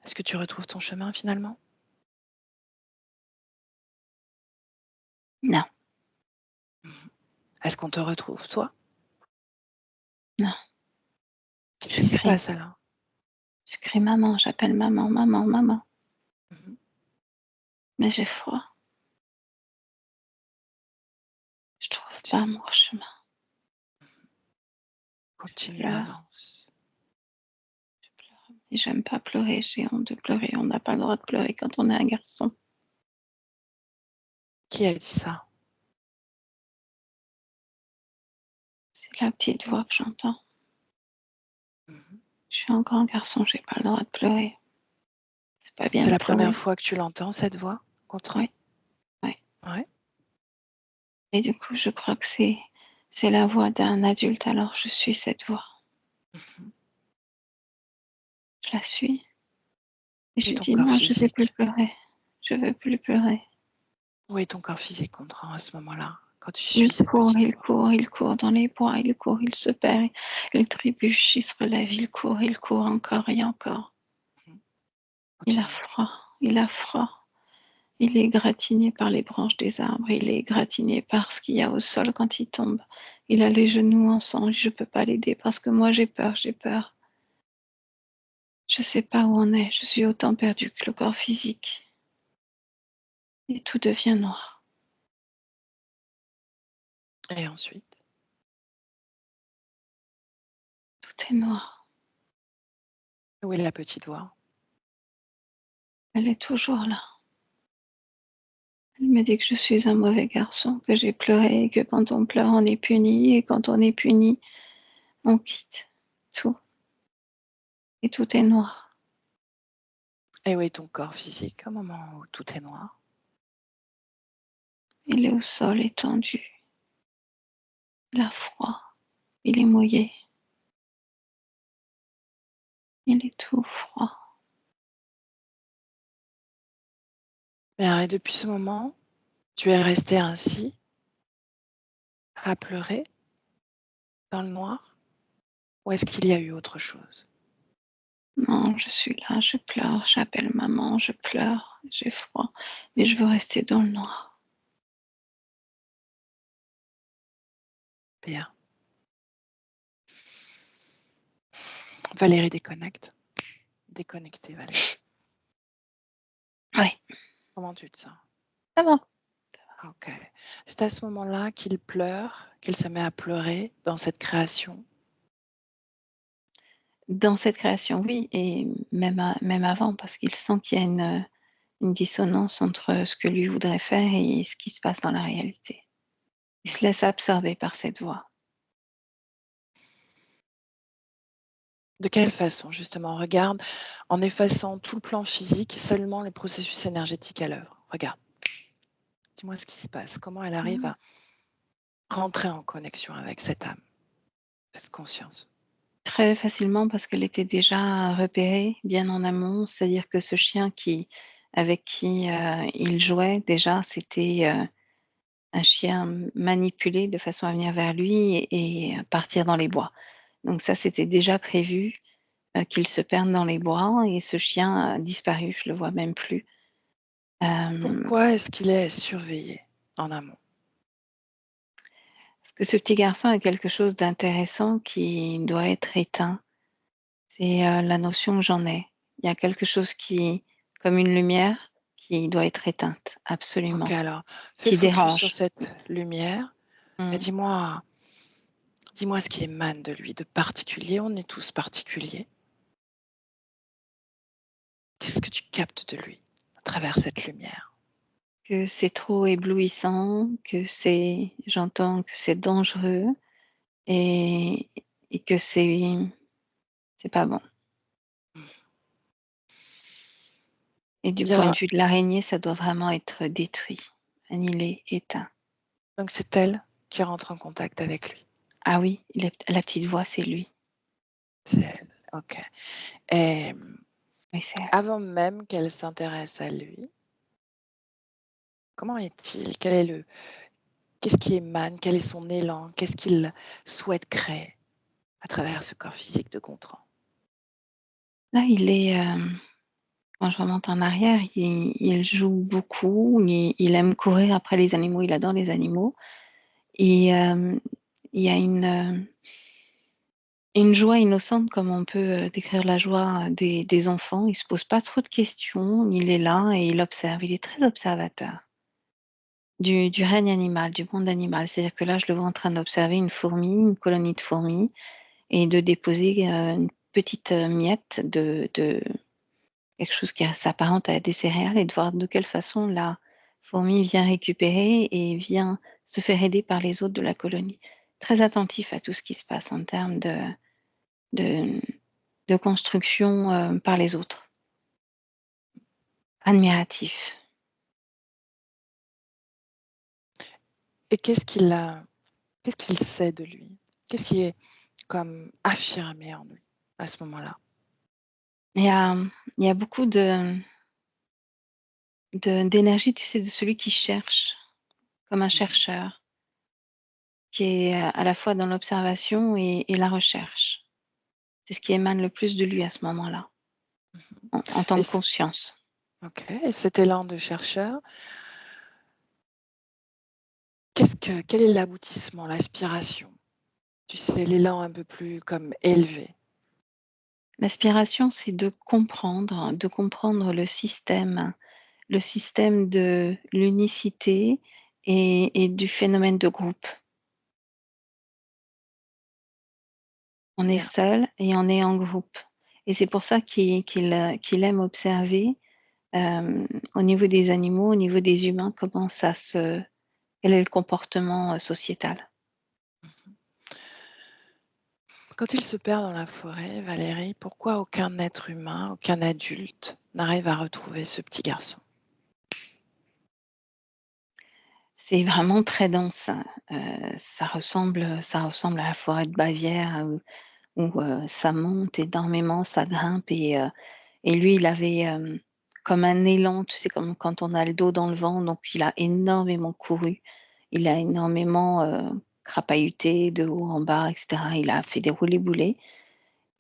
Est-ce que tu retrouves ton chemin finalement?
Non,
Est-ce qu'on te retrouve, toi?
non.
Qu'est-ce
Je
qui se
crie.
passe alors?
Je crie maman, j'appelle maman, maman, maman.
Mhm.
Mais j'ai froid. Je trouve pas mon chemin. Je
Continue,
pleure.
avance.
Je pleure. Et j'aime pas pleurer, j'ai honte de pleurer. On n'a pas le droit de pleurer quand on est un garçon.
Qui a dit ça?
la petite voix que j'entends.
Mhm.
Je suis un grand garçon, j'ai pas le droit de pleurer. C'est pas bien
C'est
de
la première
pleurer.
fois que tu l'entends, cette voix, Gontran?
Oui, oui.
Ouais.
Et du coup, je crois que c'est la voix d'un adulte, alors je suis cette voix.
Mhm.
Je la suis. Et
Où
je
est
lui
ton
dis
corps
non, je veux plus
physique?
pleurer. Je veux plus pleurer.
Où est ton corps physique, Gontran, à ce moment-là, quand tu
Il
suis cette
court,
petite
il
voix?
court, il court dans les bois, il court, il se perd, il trébuche, il se relève, il court encore et encore.
Mhm.
Il a
Continue.
froid, il a froid. Il est égratigné par les branches des arbres, il est égratigné par ce qu'il y a au sol quand il tombe. Il a les genoux en sang, je ne peux pas l'aider parce que moi j'ai peur, j'ai peur. Je ne sais pas où on est, je suis autant perdue que le corps physique. Et tout devient noir.
Et ensuite?
Tout est noir.
Où est la petite voix?
Elle est toujours là. Elle me dit que je suis un mauvais garçon, que j'ai pleuré et que quand on pleure, on est puni et quand on est puni, on quitte tout. Et tout est noir.
Et où est ton corps physique au moment où tout est noir?
Il est au sol étendu. Il a froid. Il est mouillé. Il est tout froid.
Bien, et depuis ce moment, tu es resté ainsi, à pleurer, dans le noir? Ou est-ce qu'il y a eu autre chose?
Non, je suis là, je pleure, j'appelle maman, je pleure, j'ai froid, mais je veux rester dans le noir.
Bien. Valérie déconnecte. Déconnectée, Valérie.
Oui,
Comment tu te sens?
ça va.
Ok. C'est à ce moment-là qu'il pleure, qu'il se met à pleurer dans cette création.
Dans cette création, oui, et même avant, parce qu'il sent qu'il y a une dissonance entre ce que lui voudrait faire et ce qui se passe dans la réalité. Il se laisse absorber par cette voix.
De quelle façon, justement? Regarde, en effaçant tout le plan physique, seulement le processus énergétique à l'œuvre. Regarde. Dis-moi ce qui se passe. Comment elle arrive à rentrer en connexion avec cette âme, cette conscience?
Très facilement parce qu'elle était déjà repérée bien en amont, c'est-à-dire que ce chien avec qui il jouait, déjà, c'était un chien manipulé de façon à venir vers lui et partir dans les bois. Donc ça, c'était déjà prévu qu'il se perde dans les bois et ce chien a disparu, je le vois même plus.
Pourquoi est-ce qu'il est surveillé en amont?
Parce que ce petit garçon a quelque chose d'intéressant qui doit être éteint. C'est la notion que j'en ai. Il y a quelque chose qui, comme une lumière, qui doit être éteinte,
Ok,
absolument,
alors fais
qui
focus sur
dérange.
cette lumière et
Mm.
dis-moi ce qui émane de lui, de particulier. On est tous particuliers. Qu'est-ce que tu captes de lui à travers cette lumière?
Que c'est trop éblouissant, j'entends que c'est dangereux et, et que c'est pas bon. Et du
Il y
point
a-
de vue de l'araignée, ça doit vraiment être détruit, annihilé, éteint.
donc c'est elle qui rentre en contact avec lui.
Ah oui, la petite voix, c'est lui.
C'est elle. Ok. Et
Oui, c'est elle.
avant même qu'elle s'intéresse à lui, comment est-il? Quel est qu'est-ce qui émane? Quel est son élan? Qu'est-ce qu'il souhaite créer à travers ce corps physique de Gontran?
Là, quand je remonte en arrière, il joue beaucoup, il aime courir après les animaux, il adore les animaux. Et il y a une joie innocente comme on peut, décrire la joie des enfants. Il se pose pas trop de questions, il est là et il observe. Il est très observateur du règne animal, du monde animal. C'est-à-dire que là, je le vois en train d'observer une fourmi, une colonie de fourmis et de déposer, une petite, miette de quelque chose qui s'apparente à des céréales et de voir de quelle façon la fourmi vient récupérer et vient se faire aider par les autres de la colonie. très attentif à tout ce qui se passe en termes de de construction, par les autres. Admiratif.
Et qu'est-ce qu'il sait de lui? Qu'est-ce qui est comme affirmé en lui à ce moment-là?
Il y a, il y a beaucoup d'énergie, tu sais, de celui qui cherche, comme un
Mmh.
chercheur, qui est, à la fois dans l'observation et la recherche. C'est ce qui émane le plus de lui à ce moment-là,
Mmh.
en tant
Et
que conscience.
OK, et cet élan de chercheur, quel est l'aboutissement, l'aspiration? Tu sais, l'élan un peu plus comme élevé.
L'aspiration, c'est de comprendre le système de l'unicité et du phénomène de groupe. On est
Bien.
seul et on est en groupe et c'est pour ça qu'il aime observer, au niveau des animaux, au niveau des humains, comment ça se quel est le comportement, sociétal.
Quand il se perd dans la forêt, Valérie, pourquoi aucun être humain, aucun adulte n'arrive à retrouver ce petit garçon?
C'est vraiment très dense, hein, ça ressemble à la forêt de Bavière où ça monte énormément, ça grimpe et lui, il avait, comme un élan, tu sais, comme quand on a le dos dans le vent, donc il a énormément couru. Il a énormément, crapahuté de haut en bas et cetera. Il a fait des roulés-boulés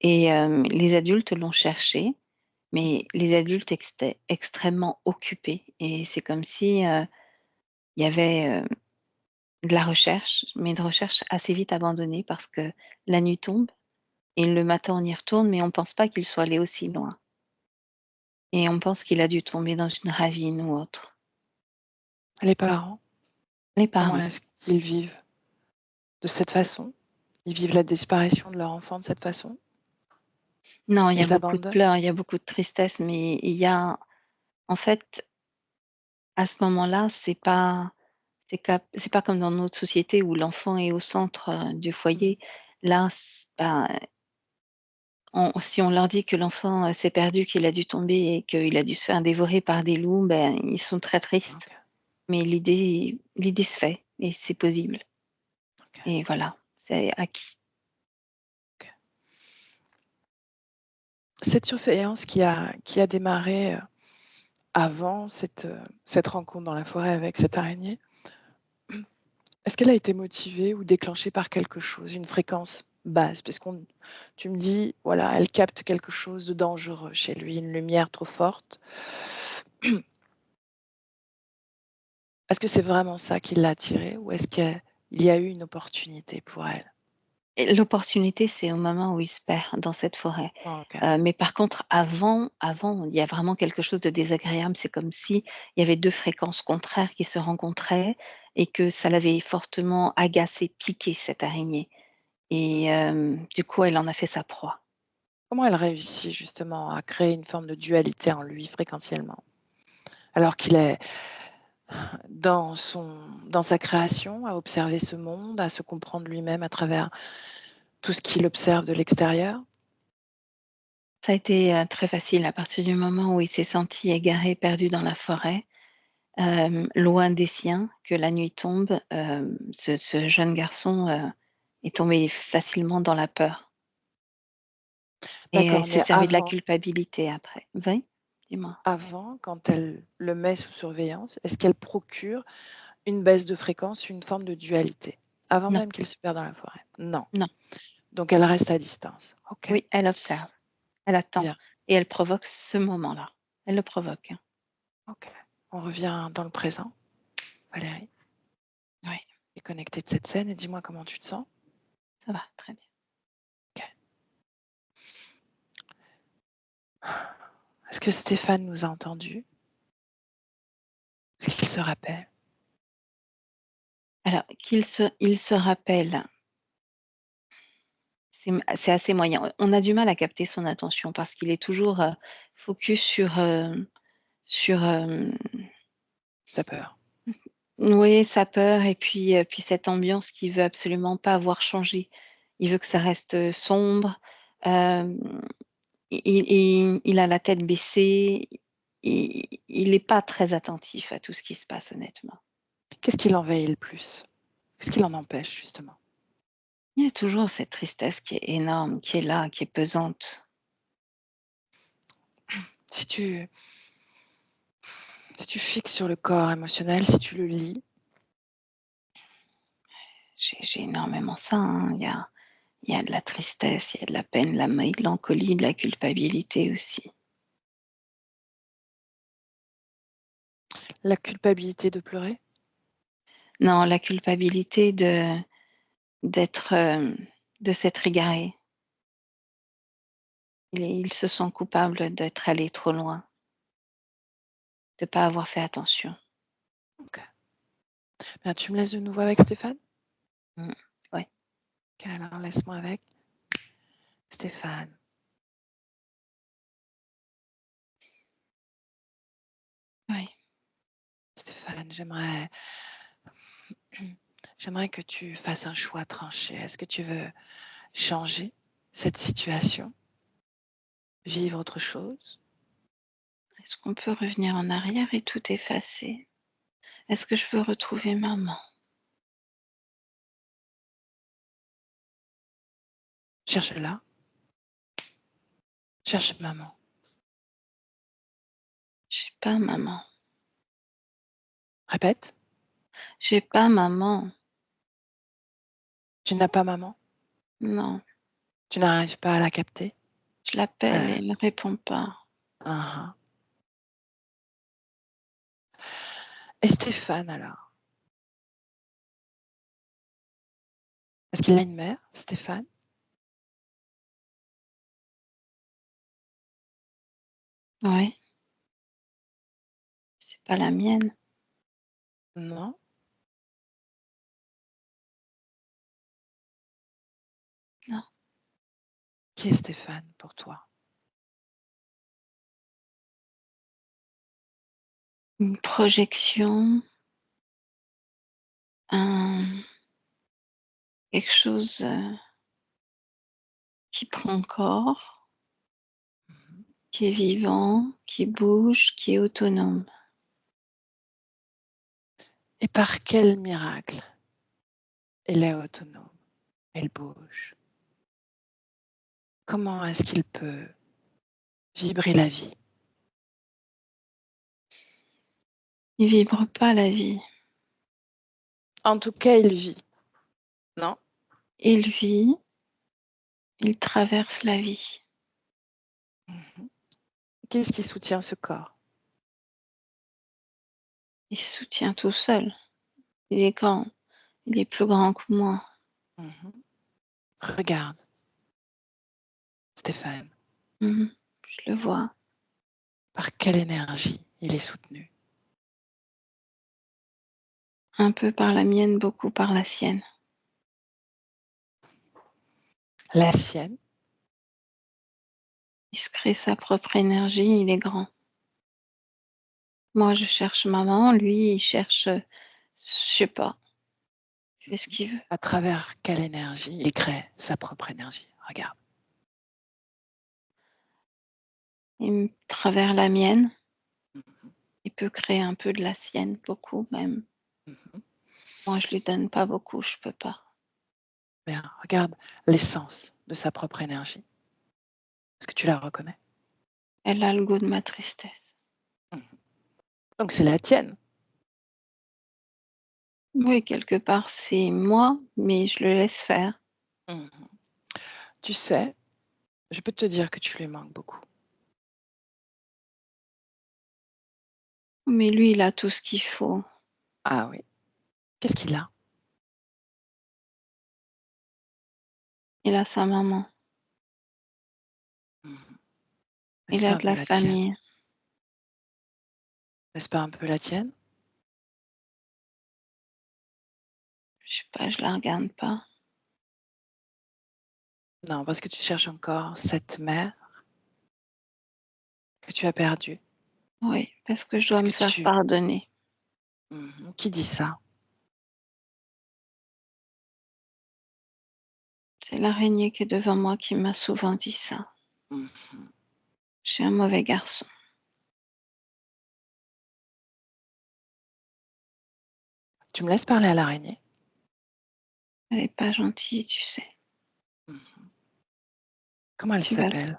et les adultes l'ont cherché, mais les adultes étaient extrêmement occupés et c'est comme si, il y avait, de la recherche, mais une recherche assez vite abandonnée parce que la nuit tombe et le matin on y retourne, mais on pense pas qu'il soit allé aussi loin et on pense qu'il a dû tomber dans une ravine ou autre.
Les parents,
Les
comment
parents.
est-ce qu'ils vivent de cette façon? Ils vivent la disparition de leur enfant de cette façon?
Non, il y a
Ils
beaucoup de
abandonnent?
pleurs, il y a beaucoup de tristesse, mais il y a en fait, à ce moment-là, c'est pas comme dans notre société où l'enfant est au centre, du
Mmh.
foyer. Là, si on leur dit que l'enfant, s'est perdu, qu'il a dû tomber et qu'il a dû se faire dévorer par des loups, ben, ils sont très tristes.
OK,
Mais l'idée se fait et c'est possible
OK,
et voilà, c'est acquis.
OK. Cette surveillance qui a démarré, avant cette rencontre dans la forêt avec cette araignée, est-ce qu'elle a été motivée ou déclenchée par quelque chose, une fréquence basse? Tu me dis, voilà, elle capte quelque chose de dangereux chez lui, une lumière trop forte. Est-ce que c'est vraiment ça qui l'a attirée ou est-ce qu'il y a eu une opportunité pour elle?
Et l'opportunité, c'est au moment où il se perd dans cette forêt.
Oh, OK,
Mais par contre avant, il y a vraiment quelque chose de désagréable. C'est comme si il y avait 2 fréquences contraires qui se rencontraient et que ça l'avait fortement agacée, piquée cette araignée et
mmh.
du coup, elle en a fait sa proie.
Comment elle réussit justement à créer une forme de dualité en lui fréquentiellement? Alors qu'il est dans sa création, à observer ce monde, à se comprendre lui-même à travers tout ce qu'il observe de l'extérieur?
Ça a été, très facile à partir du moment où il s'est senti égaré, perdu dans la forêt, loin des siens, que la nuit tombe, ce jeune garçon, est tombé facilement dans la peur et il
D'accord,
s'est
mais
servi de la culpabilité après. Oui? Dis-moi?
avant, quand elle le met sous surveillance, est-ce qu'elle procure une baisse de fréquence, une forme de dualité? Avant
Non,
même qu'il se perde dans la forêt? Non.
non.
Donc elle reste à distance. OK,
Oui, elle observe, elle attend
bien.
et elle provoque ce moment-là. Elle le provoque, hein.
OK. On revient dans le présent. Valérie,
Oui,
déconnectée de cette scène et dis-moi comment tu te sens?
ça va, très bien.
OK. Est-ce que Stéphane nous a entendus? Est-ce qu'il se rappelle?
Alors il se rappelle, c'est assez moyen. On a du mal à capter son attention parce qu'il est toujours, focus sur, sur,
Sa peur?
Oui, sa peur et puis cette ambiance qu'il veut absolument pas voir changer. Il veut que ça reste, sombre, hem, il a la tête baissée, il est pas très attentif à tout ce qui se passe honnêtement.
Qu'est-ce qui l'envahit le plus? Qu'est-ce qui l'en empêche justement?
Il y a toujours cette tristesse qui est énorme, qui est là, qui est pesante.
Si tu fixes sur le corps émotionnel, si tu le lis,
J'ai énormément ça, hein. Il y a de la tristesse, il y a de la peine, la mélancolie, de la culpabilité aussi.
la culpabilité de pleurer?
Non, la culpabilité d'être, de s'être égaré. Il se sent coupable d'être allé trop loin, de pas avoir fait attention.
OK. Bien, tu me laisses de nouveau avec Stéphane?
Mmh. Ouais,
OK, alors laisse-moi avec Stéphane.
ouais.
Stéphane, j'aimerais que tu fasses un choix tranché. Est-ce que tu veux changer cette situation, vivre autre chose?
Est-ce qu'on peut revenir en arrière et tout effacer? Est-ce que je veux retrouver maman?
Cherche-la, cherche maman.
J'ai pas maman.
Répète,
J'ai pas maman.
tu n'as pas maman?
Non,
Tu n'arrives pas à la capter?
je l'appelle et
Euh,
elle ne répond pas.
uh-huh. Et Stéphane alors? Est-ce qu'il a une mère, Stéphane?
Oui, c'est pas la mienne.
Non?
Non.
Qui est Stéphane pour toi?
Une projection, un quelque chose, qui prend corps,
Mhm.
qui est vivant, qui bouge, qui est autonome.
Et par quel miracle elle est autonome? Elle bouge. Comment est-ce qu'il peut vibrer la vie?
Il vibre pas la vie.
En tout cas, il vit, non?
Il vit, il traverse la vie.
Mhm. Qu'est-ce qui soutient ce corps?
Il se soutient tout seul. Il est grand, il est plus grand que moi.
Mhm. Regarde, Stéphane,
Mmh. Je le vois.
par quelle énergie il est soutenu?
Un peu par la mienne, beaucoup par la sienne.
La sienne?
Il se crée sa propre énergie, il est grand. Moi, je cherche maman, lui, il cherche, je sais pas, il fait ce qu'il veut.
À travers quelle énergie il crée sa propre énergie? Regarde.
Travers la mienne,
Mhm.
il peut créer un peu de la sienne, beaucoup même.
Mhm.
Moi, je lui donne pas beaucoup, je peux pas.
Bien, regarde l'essence de sa propre énergie. Est-ce que tu la reconnais?
Elle a le goût de ma tristesse.
Mhm. Donc c'est la tienne.
Oui, quelque part, c'est moi, mais je le laisse faire.
Mhm. Tu sais, je peux te dire que tu lui manques beaucoup.
Mais lui, il a tout ce qu'il faut.
Ah oui. Qu'est-ce qu'il a?
Il a sa maman,
Mhm. N'est-ce
il
pas
a
un
de
peu
la
la tienne?
famille.
N'est-ce pas un peu la tienne?
Je sais pas, je la regarde pas.
Non, parce que tu cherches encore cette mère que tu as perdue.
Oui, parce que je dois
Est-ce
me
que
faire
tu...
pardonner.
Qui dit ça?
C'est l'araignée qui est devant moi qui m'a souvent dit ça.
Mhm.
Je suis un mauvais garçon.
Tu me laisses parler à l'araignée?
Elle est pas gentille, tu sais.
Mhm. Comment elle
Tu vas
s'appelle?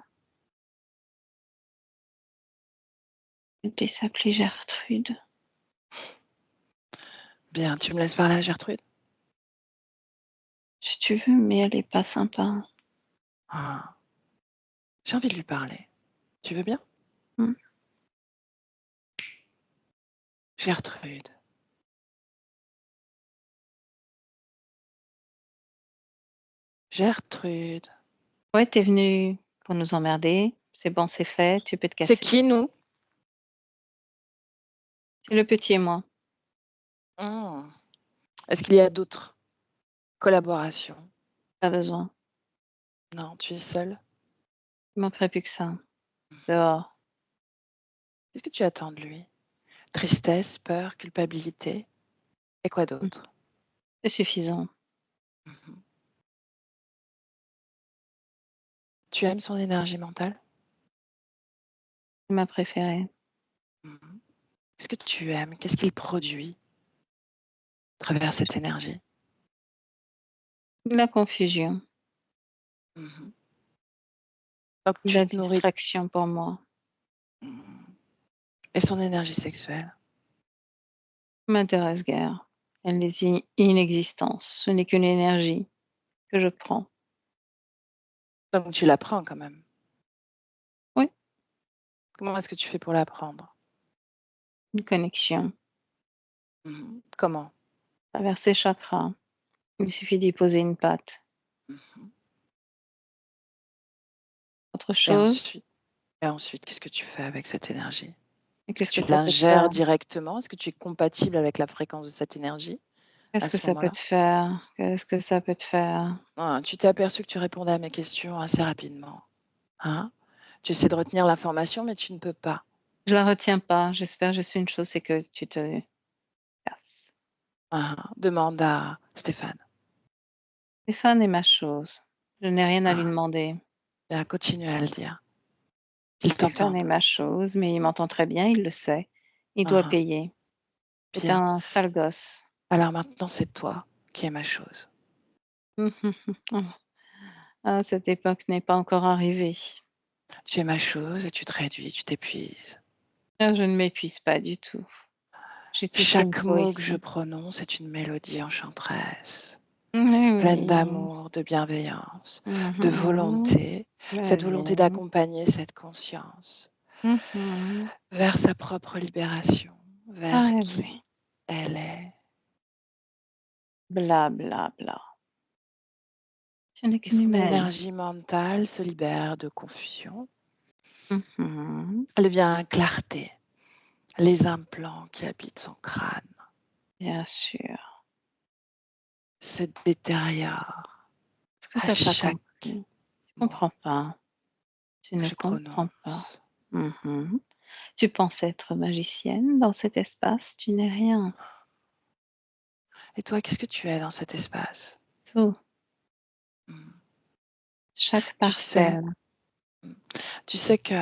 s'appeler Gertrude.
Bien, tu me laisses parler à Gertrude?
Si tu veux, mais elle est pas sympa.
Ah, j'ai envie de lui parler. Tu veux bien?
Hmm.
Gertrude. Gertrude.
Ouais, t'es venue pour nous emmerder. C'est bon, c'est fait. Tu peux te
C'est
casser.
qui, nous?
C'est le petit et moi.
Hmm. Est-ce qu'il y a d'autres collaborations?
Pas besoin.
Non, tu es seule.
Il manquerait plus que ça. Dehors.
Qu'est-ce que tu attends de lui? Tristesse, peur, culpabilité? Et quoi
Hmm.
d'autre?
C'est suffisant.
Mhm. Tu aimes son énergie mentale?
C'est ma préférée.
Mhm. Qu'est-ce que tu aimes? Qu'est-ce qu'il produit à travers cette énergie?
La confusion.
Mhm. Donc tu
La
te nourris.
distraction pour moi.
Mhm. Et son énergie sexuelle?
M'intéresse guère. Elle est inexistence. Ce n'est qu'une énergie que je prends.
Donc tu la prends quand même.
Oui,
Comment est-ce que tu fais pour la prendre?
une connexion.
Mhm. Comment?
Travers ses chakras. Il suffit d'y poser une patte.
Mhm.
Autre
Et
chose?
ensuite, et ensuite, qu'est-ce que tu fais avec cette énergie?
Et
Est-ce que
qu'est-ce que
tu
ça peut te faire?
l'ingères directement? Est-ce que tu es compatible avec la fréquence de cette énergie
Qu'est-ce
à
que
ce
ça peut
moment-là?
te faire? Qu'est-ce que ça peut te faire?
Non, tu t'es aperçu que tu répondais à mes questions assez rapidement. Hein? Tu essaies de retenir l'information, mais tu ne peux pas.
Je la retiens pas. J'espère juste une chose, c'est que tu te casses.
Hein? Demande à Stéphane.
Stéphane est ma chose. Je n'ai rien à lui
Hein?
demander.
Et continue à le dire. Il
Stéphane
t'entend.
est ma chose, mais il m'entend très bien, il le sait. Il doit
Hein?
payer. C'est
Bien.
un sale gosse.
Alors maintenant, c'est toi qui es ma chose.
Ah, cette époque n'est pas encore arrivée.
Tu es ma chose et tu te réduis, tu t'épuises.
Ah, je ne m'épuise pas du tout. J'ai tout ce qu'il me
Chaque
faut
mot que je
ici.
prononce est une mélodie enchanteresse,
Oui,
pleine
oui.
d'amour, de bienveillance, de
Mhm.
volonté, cette volonté
Vas-y.
d'accompagner cette conscience
Mhm.
vers sa propre libération, vers
Ah oui.
qui elle est.
Bla bla bla. Je n'ai
Et
qu'une
son
humaine.
énergie mentale se libère de confusion.
Mhm.
Elle devient clarté, les implants qui habitent son crâne
Bien sûr.
se détériorent
Est-ce que
à
tu n'as pas
chaque
compris? Tu
mot
comprends pas. Tu
que
ne
je
comprends pas.
prononce.
Mhm. Tu penses être magicienne dans cet espace, tu n'es rien.
Et toi, qu'est-ce que tu es dans cet espace?
Tout,
Hmm.
chaque
Tu sais,
parcelle.
hmm, tu sais que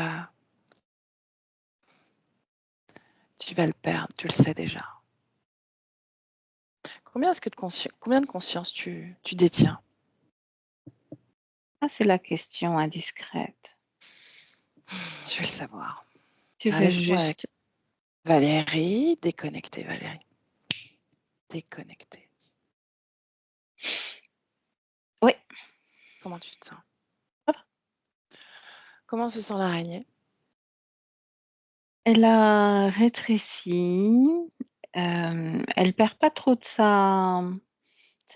tu vas le perdre, tu le sais déjà. Combien de conscience tu détiens?
Ah, c'est la question indiscrète.
Je vais le savoir.
Tu
Ah,
veux
laisse-moi avec
juste...
Valérie, déconnectée, Valérie. Déconnectée.
Oui,
Comment tu te sens?
voilà.
Comment se sent l'araignée?
Elle a rétréci. Elle perd pas trop de sa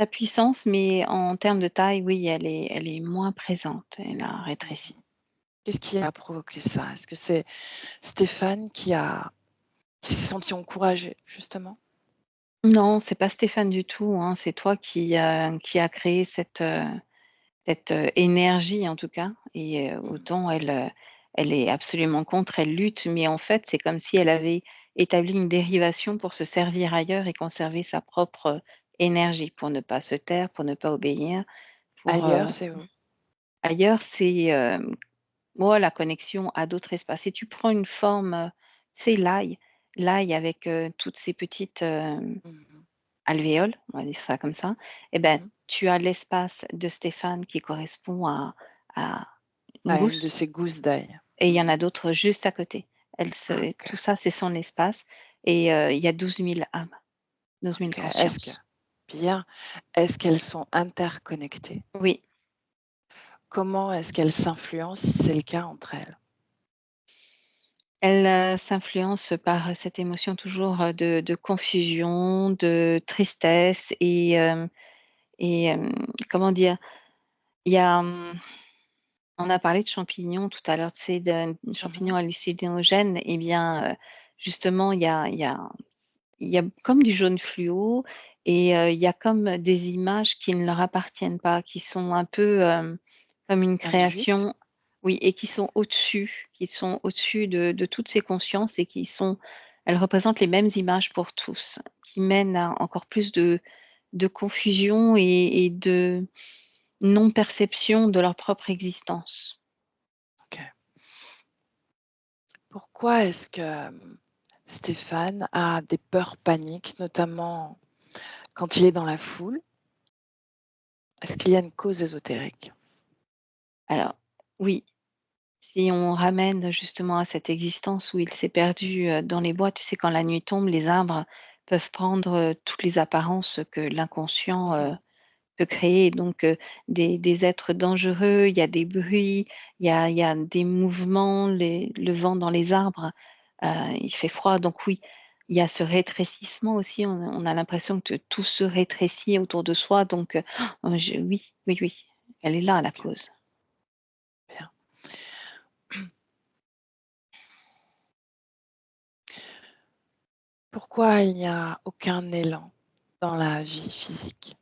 puissance, mais en termes de taille, oui, elle est moins présente. Elle a rétréci.
Mhm. Qu'est-ce qui a provoqué ça? Est-ce que c'est Stéphane qui s'est senti encouragé, justement?
Non, c'est pas Stéphane du tout, hein, c'est toi qui a créé cette, énergie en tout cas et
Mhm.
autant elle, elle est absolument contre, elle lutte, mais en fait, c'est comme si elle avait établit une dérivation pour se servir ailleurs et conserver sa propre énergie, pour ne pas se taire, pour ne pas obéir, pour
Ailleurs, c'est où?
ailleurs, c'est moi la connexion à d'autres espaces. Si tu prends une forme, c'est l'ail avec toutes ces petites
Mhm,
alvéoles, on va dire ça comme ça, et ben
mhm.
tu as l'espace de Stéphane qui correspond à une
Ah, une de
gousse.
ces gousses d'ail.
Et il y en a
Mhm.
d'autres juste à côté.
Ok,
Tout ça, c'est son espace et il y a 12 000 âmes, 12 000
ok. Est-ce que,
consciences.
bien, est-ce qu'elles sont interconnectées?
Oui,
Comment est-ce qu'elles s'influencent si c'est le cas entre elles?
elle, s'influence par cette émotion toujours, de confusion, de tristesse et comment dire? Il y a, on a parlé de champignons tout à l'heure, tu sais, de
Mhm.
champignons hallucinogènes et bien, justement, il y a comme du jaune fluo et il y a comme des images qui ne leur appartiennent pas, qui sont un peu, comme une
Induite?
création oui et qui sont au-dessus de toutes ces consciences et qui sont elles représentent les mêmes images pour tous, qui mènent à encore plus de confusion et de non-perception de leur propre existence.
Ok. Pourquoi est-ce que Stéphane a des peurs paniques, notamment quand il est dans la foule? Est-ce qu'il y a une cause ésotérique?
Alors oui, si on ramène justement à cette existence où il s'est perdu, dans les bois, tu sais quand la nuit tombe, les arbres peuvent prendre, toutes les apparences que l'inconscient,
Mhm.
peut créer donc des êtres dangereux, il y a des bruits, il y a des mouvements, le vent dans les arbres, il fait froid donc oui, il y a ce rétrécissement aussi, on a l'impression que tout se rétrécit autour de soi donc je oui, oui, oui, elle est là la
Ok,
cause.
bien. Pourquoi il n'y a aucun élan dans la vie physique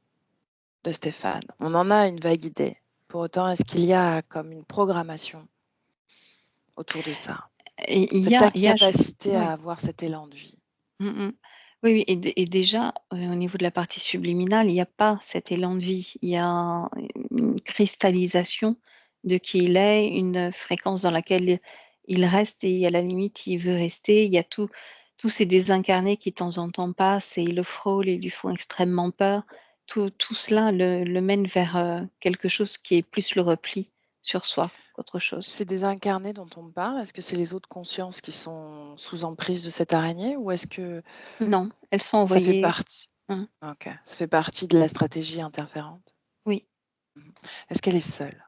de Stéphane? On en a une vague idée. Pour autant, est-ce qu'il y a comme une programmation autour de ça?
Et
Cette
il y a je
incapacité à
oui.
avoir cet élan de vie.
Mmh mh. Oui, oui et déjà, au niveau de la partie subliminale, il y a pas cet élan de vie. Il y a une cristallisation de qui il est, une fréquence dans laquelle il reste et à la limite, il veut rester. Il y a tous ces désincarnés qui de temps en temps passent et le frôlent et lui font extrêmement peur. Tout cela le mène vers, quelque chose qui est plus le repli sur soi qu'autre chose.
C'est des incarnés dont on parle. Est-ce que c'est les autres consciences qui sont sous emprise de cette araignée ou est-ce que
Non, elles sont
ça fait
envoyées
partie?
mmh,
Ok, ça fait partie de la stratégie interférente.
oui.
Mhm. Est-ce qu'elle est seule,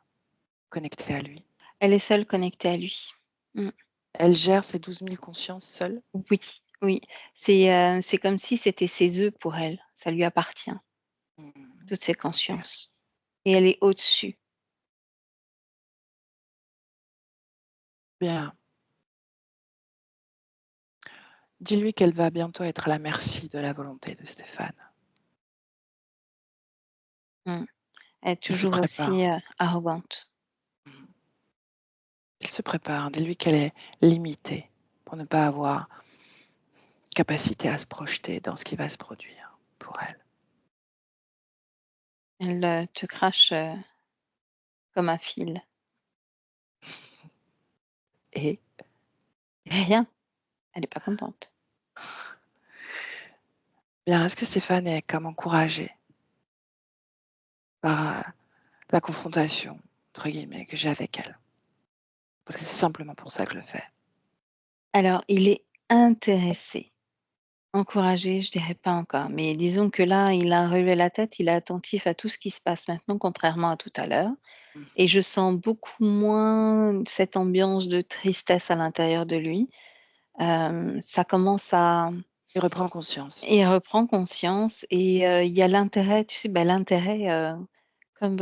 connectée à lui?
Elle est seule connectée à lui. Mmh.
Elle gère ses 12 000 consciences seule?
Oui, oui. C'est comme si c'était ses œufs pour elle. Ça lui appartient,
Mhm.
toutes ses
Ok,
consciences et elle est au-dessus.
bien. Dis-lui qu'elle va bientôt être à la merci de la volonté de Stéphane.
Mmh. Elle est
Il se
toujours aussi,
prépare.
arrogante.
Mhm. Il se prépare. Dis-lui qu'elle est limitée pour ne pas avoir capacité à se projeter dans ce qui va se produire pour elle.
Elle, te crache, comme un fil.
Et
Rien, elle est pas contente.
bien, est-ce que Stéphane est comme encouragé par la confrontation, entre guillemets, que j'ai avec elle? Parce que c'est simplement pour ça que je le fais.
Alors il est intéressé. Encouragé, je dirais pas encore, mais disons que là, il a relevé la tête, il est attentif à tout ce qui se passe maintenant, contrairement à tout à l'heure et
Mhm.
je sens beaucoup moins cette ambiance de tristesse à l'intérieur de lui. Ça commence à
Il reprend conscience.
il reprend conscience et il y a l'intérêt, tu sais, bah, l'intérêt, comme,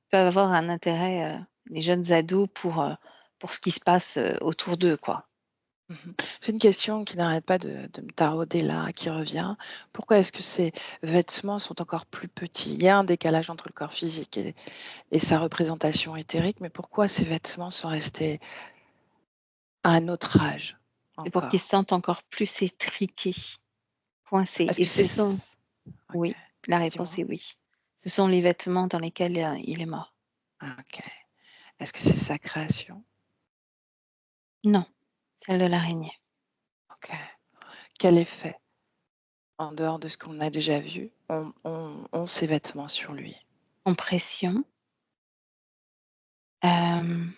peuvent avoir un intérêt, les jeunes ados pour ce qui se passe, autour d'eux, quoi.
Mhm. J'ai une question qui n'arrête pas de me tarauder là, qui revient. Pourquoi est-ce que ces vêtements sont encore plus petits? Il y a un décalage entre le corps physique et sa représentation éthérique, mais pourquoi ces vêtements sont restés à un autre âge?
et pour qu'il se
Encore.
sente encore plus étriqué, coincé.
Est-ce
Et
que
ce
c'est...
sont
Ok,
oui, la réponse
dis-moi.
est oui. Ce sont les vêtements dans lesquels, il est mort.
Ok. Est-ce que c'est sa création?
Non, celle de l'araignée.
Ok. Quel effet, en dehors de ce qu'on a déjà vu, ont ces vêtements sur lui?
Compression, hem,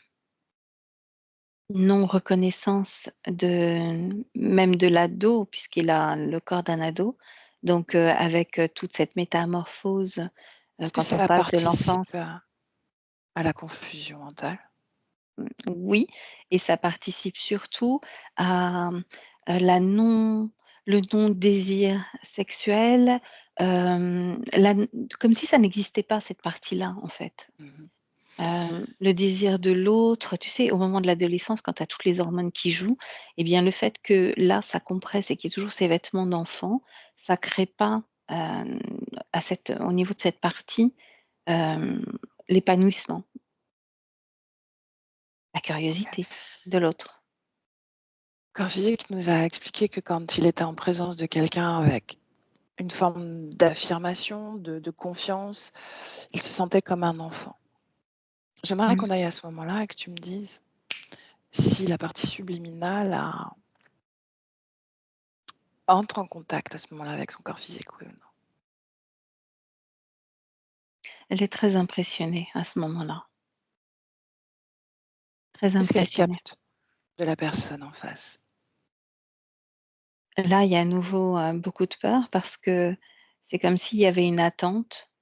non-reconnaissance même de l'ado, puisqu'il a le corps d'un ado. Donc, avec, toute cette métamorphose,
Est-ce que
quand on
ça
passe de
participe
l'enfance.
à la confusion mentale?
Oui, et ça participe surtout à, la non le non-désir sexuel, la comme si ça n'existait pas cette partie-là, en fait.
Mhm.
Le désir de l'autre, tu sais, au moment de l'adolescence, quand tu as toutes les hormones qui jouent, eh bien, le fait que là, ça compresse et qu'il y ait toujours ces vêtements d'enfant, ça crée pas, au niveau de cette partie, hem, l'épanouissement, la
Ok.
curiosité de l'autre.
Le corps physique nous a expliqué que quand il était en présence de quelqu'un avec une forme d'affirmation, de confiance, il se sentait comme un enfant. J'aimerais qu'on
Mmh.
aille à ce moment-là et que tu me dises si la partie subliminale entre en contact à ce moment-là avec son corps physique, oui ou non.
Elle est très impressionnée à ce moment-là, très
Qu'est-ce qu'elle
impressionnée.
capte de la personne en face?
Là, il y a à nouveau, beaucoup de peur parce que c'est comme s'il y avait une attente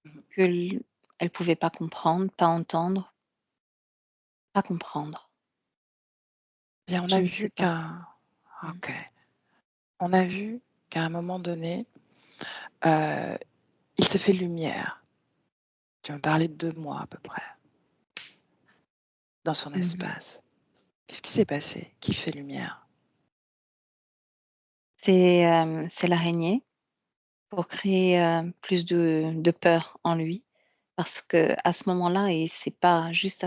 Mhm.
que elle pouvait pas comprendre, pas entendre, pas comprendre.
Bien, on
Je
a
ne sais
vu
pas.
qu'un...
Mmh.
Ok. On a vu qu'à un moment donné, euh, il s'est fait lumière. Tu me parlais de 2 mois à peu près dans son
Mmh.
espace. Qu'est-ce qui s'est passé? Qui fait lumière?
C'est l'araignée pour créer, plus de peur en lui parce qu'à ce moment-là et c'est pas juste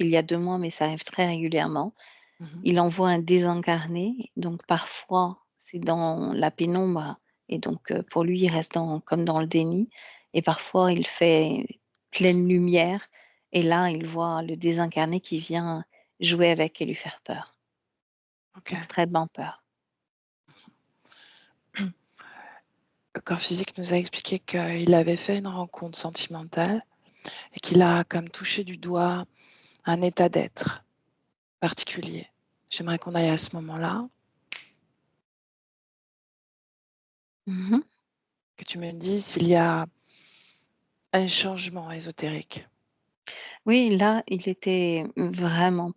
il y a 2 mois, mais ça arrive très régulièrement.
Mhm.
Il envoie un désincarné, donc parfois c'est dans la pénombre et donc pour lui, il reste comme dans le déni et parfois il fait pleine lumière et là, il voit le désincarné qui vient jouer avec et lui faire peur,
Ok.
extrêmement peur.
Le corps physique nous a expliqué qu'il avait fait une rencontre sentimentale et qu'il a comme touché du doigt un état d'être particulier. J'aimerais qu'on aille à ce moment-là,
Mmh.
que tu me dises s'il y a un changement ésotérique.
Oui, là, il était vraiment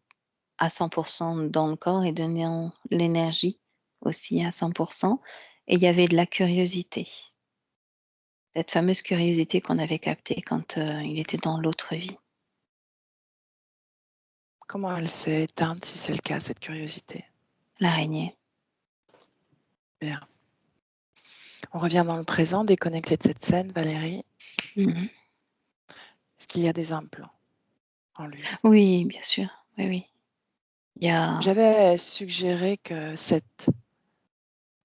à 100 dans le corps et donnant l'énergie aussi à 100 et il y avait de la curiosité. Cette fameuse curiosité qu'on avait captée quand, il était dans l'autre vie.
Comment elle s'est éteinte, si c'est le cas, cette curiosité?
L'araignée.
Bien. On revient dans le présent, déconnecté de cette scène, Valérie.
Mmh.
Est-ce qu'il y a des implants en lui?
Oui, bien sûr. Oui, oui. Il y a
J'avais suggéré que cette...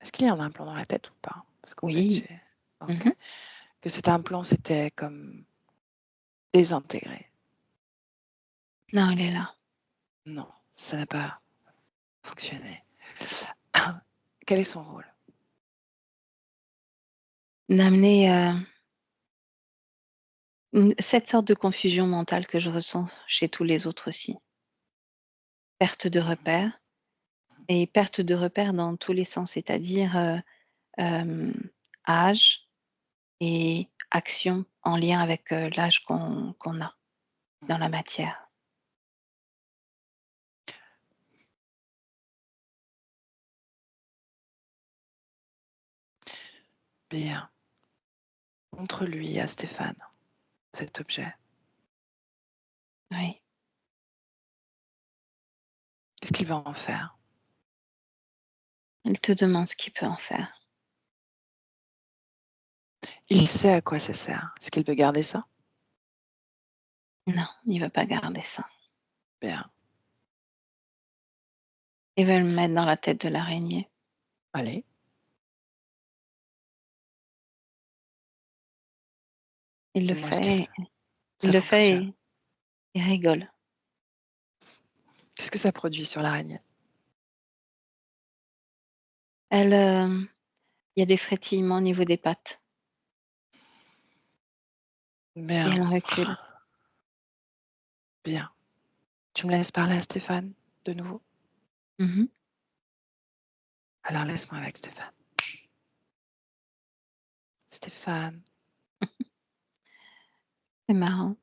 Est-ce qu'il y a un implant dans la tête ou pas? Parce qu'en fait,
oui.
j'ai... Ok.
Mmh.
Que cet implant s'était comme désintégré.
Non, il est là.
Non, ça n'a pas fonctionné. Quel est son rôle?
D'amener, cette sorte de confusion mentale que je ressens chez tous les autres aussi. Perte de repères et perte de repères dans tous les sens, c'est-à-dire, hem, âge et action en lien avec, l'âge qu'on a dans la matière.
Bien. Montre-lui à Stéphane cet objet.
Oui.
Qu'est-ce qu'il va en faire?
Il te demande ce qu'il peut en faire.
Il sait à quoi ça sert. Est-ce qu'il veut garder ça?
Non, il veut pas garder ça.
Bien.
et va le mettre dans la tête de l'araignée.
Allez.
Il le
Dis-moi,
fait, il
ça
le fait
fonctionne.
et il rigole.
Qu'est-ce que ça produit sur l'araignée?
Elle, il y a des frétillements au niveau des pattes et
Bien,
elle recule.
bien. Tu me laisses parler à Stéphane de nouveau?
Mmh.
Alors laisse-moi avec Stéphane. Stéphane,
C'est marrant.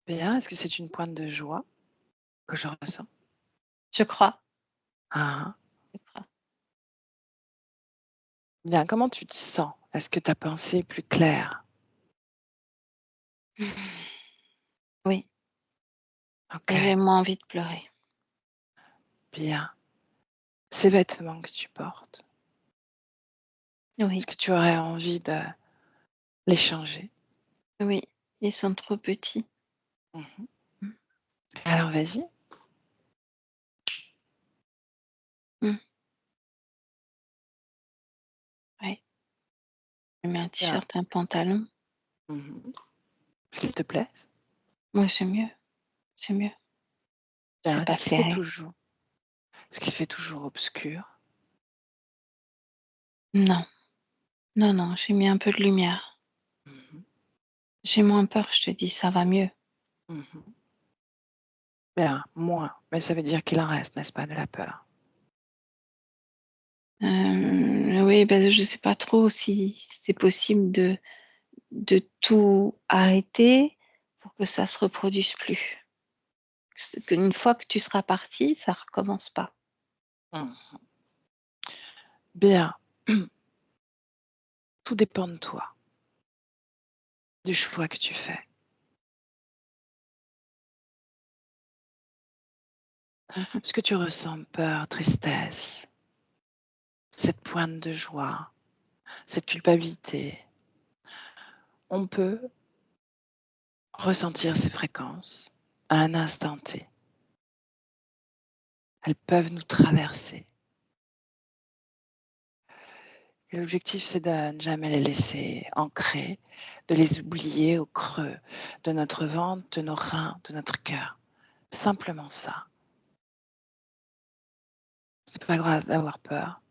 bien, est-ce que c'est une pointe de joie que je ressens?
Je crois,
Ah,
je crois.
bien, comment tu te sens? Est-ce que ta pensée est plus claire?
Oui,
Ok,
et j'ai moins envie de pleurer.
bien. Ces vêtements que tu portes,
Oui,
est-ce que tu aurais envie de les changer?
oui, ils sont trop petits.
Mhm.
Mmh.
Alors vas-y.
Mmh. Ouais, je mets un
Bien.
t-shirt, un pantalon.
Mhm. Est-ce qu'il te plaît?
Ouais, c'est mieux. C'est
Bien.
pas serré.
Est-ce qu'il fait toujours obscur?
Non, non, non, j'ai mis un peu de lumière.
Mhm.
J'ai moins peur, je te dis, ça va mieux.
Mhm. Bien, moins. Mais ça veut dire qu'il en reste, n'est-ce pas, de la peur?
Oui, ben, je sais pas trop si c'est possible de tout arrêter pour que ça se reproduise plus. C'est qu'une fois que tu seras parti, ça recommence pas.
Mhm. Bien. Tout dépend de toi, du choix que tu fais.
Mmh.
Est-ce que tu ressens peur, tristesse, cette pointe de joie, cette culpabilité? On peut ressentir ces fréquences à un instant T. Elles peuvent nous traverser. Et l'objectif, c'est de ne jamais les laisser ancrer, de les oublier au creux de notre ventre, de nos reins, de notre cœur. Simplement ça. C'est pas grave d'avoir peur.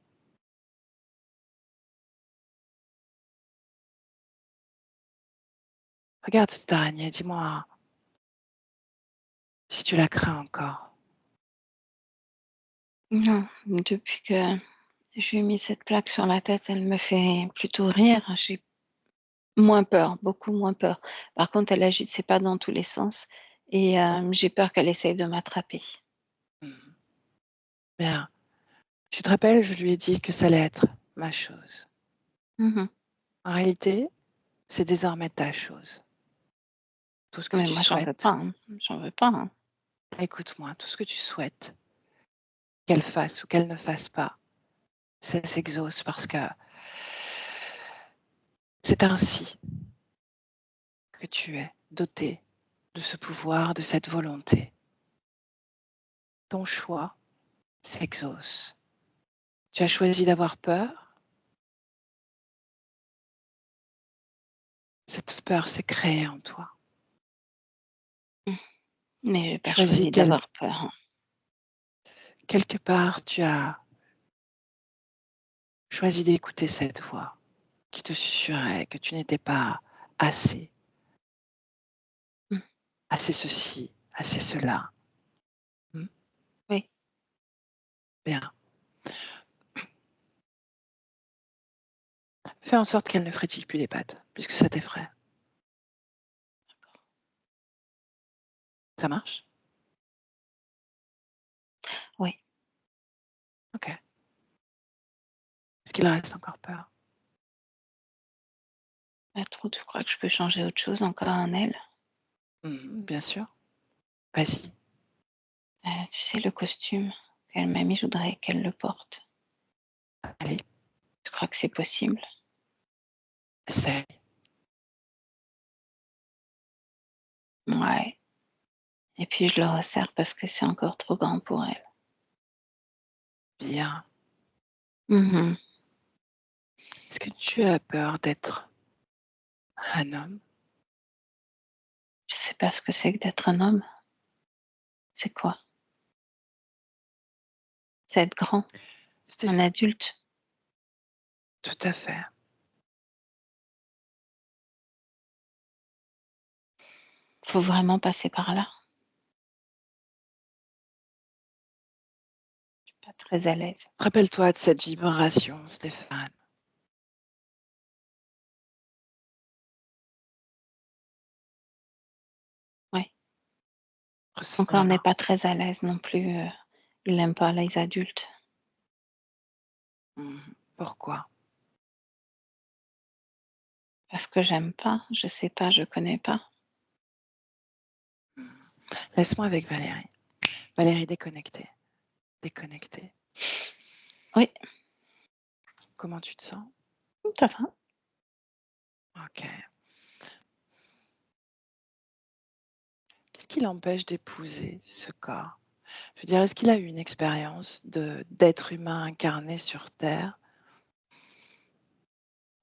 Regarde cette araignée, dis-moi si tu la crains encore.
Non, depuis que je lui ai mis cette plaque sur la tête, elle me fait plutôt rire. J'ai moins peur, beaucoup moins peur. Par contre, elle agite ses pattes dans tous les sens et j'ai peur qu'elle essaye de m'attraper.
Mhm. Bien. Tu te rappelles, je lui ai dit que ça allait être ma chose.
Mmh.
En réalité, c'est désormais ta chose. Tout ce que
Mais
tu
moi, j'en veux pas,
souhaites,
hein, j'en veux pas, hein.
écoute-moi, tout ce que tu souhaites qu'elle fasse ou qu'elle ne fasse pas, ça s'exauce parce que c'est ainsi que tu es doté de ce pouvoir, de cette volonté. Ton choix s'exauce. Tu as choisi d'avoir peur. Cette peur s'est créée en toi.
Mmh. Mais j'ai pas
Choisis
choisi d'avoir peur, hein.
quelque part, tu as choisi d'écouter cette voix qui te susurrait que tu n'étais pas assez,
Mmh.
assez ceci, assez cela. Hmm.
Oui,
Bien. Fais en sorte qu'elle ne frétille plus les pattes, puisque ça t'effraie. Ça marche?
oui.
Ok. Est-ce qu'il reste encore peur?
Pas trop, tu crois que je peux changer autre chose encore en elle?
Bien sûr. Vas-y.
Tu sais le costume qu'elle m'a mis, je voudrais qu'elle le porte.
Allez,
Tu crois que c'est possible?
essaye.
Ouais. Et puis je le resserre parce que c'est encore trop grand pour elle.
Bien.
Mhm.
Est-ce que tu as peur d'être un homme?
Je sais pas ce que c'est que d'être un homme. C'est quoi? C'est être grand, un
Stéph-
adulte.
Tout à fait.
Faut vraiment passer par là. Je suis pas très à l'aise.
Rappelle-toi de cette vibration, Stéphane.
Ouais. Mon corps n'est
Ressens-la.
pas très à l'aise non plus. Il n'aime pas les adultes.
Pourquoi?
Parce que j'aime pas. Je sais pas, je connais pas.
Laisse-moi avec Valérie. Valérie, déconnectée. Déconnectée.
Oui,
Comment tu te sens?
ça va.
Ok. Qu'est-ce qui l'empêche d'épouser ce corps? Je veux dire, est-ce qu'il a eu une expérience d'être humain incarné sur Terre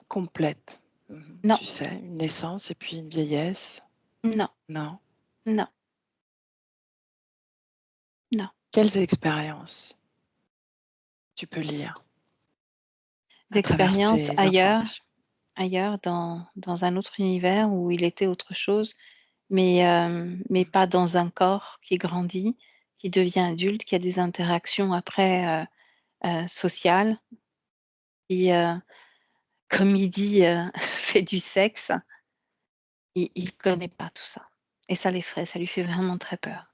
complète?
Non,
Tu sais, une naissance et puis une vieillesse?
non,
Non.
non, non.
Quelles expériences tu peux lire à travers
D'expérience
ces
ailleurs,
informations?
dans un autre univers où il était autre chose, mais pas dans un corps qui grandit, qui devient adulte, qui a des interactions après sociales, qui, comme il dit, fait du sexe. Il connaît pas tout ça et ça l'effraie, ça lui fait vraiment très peur.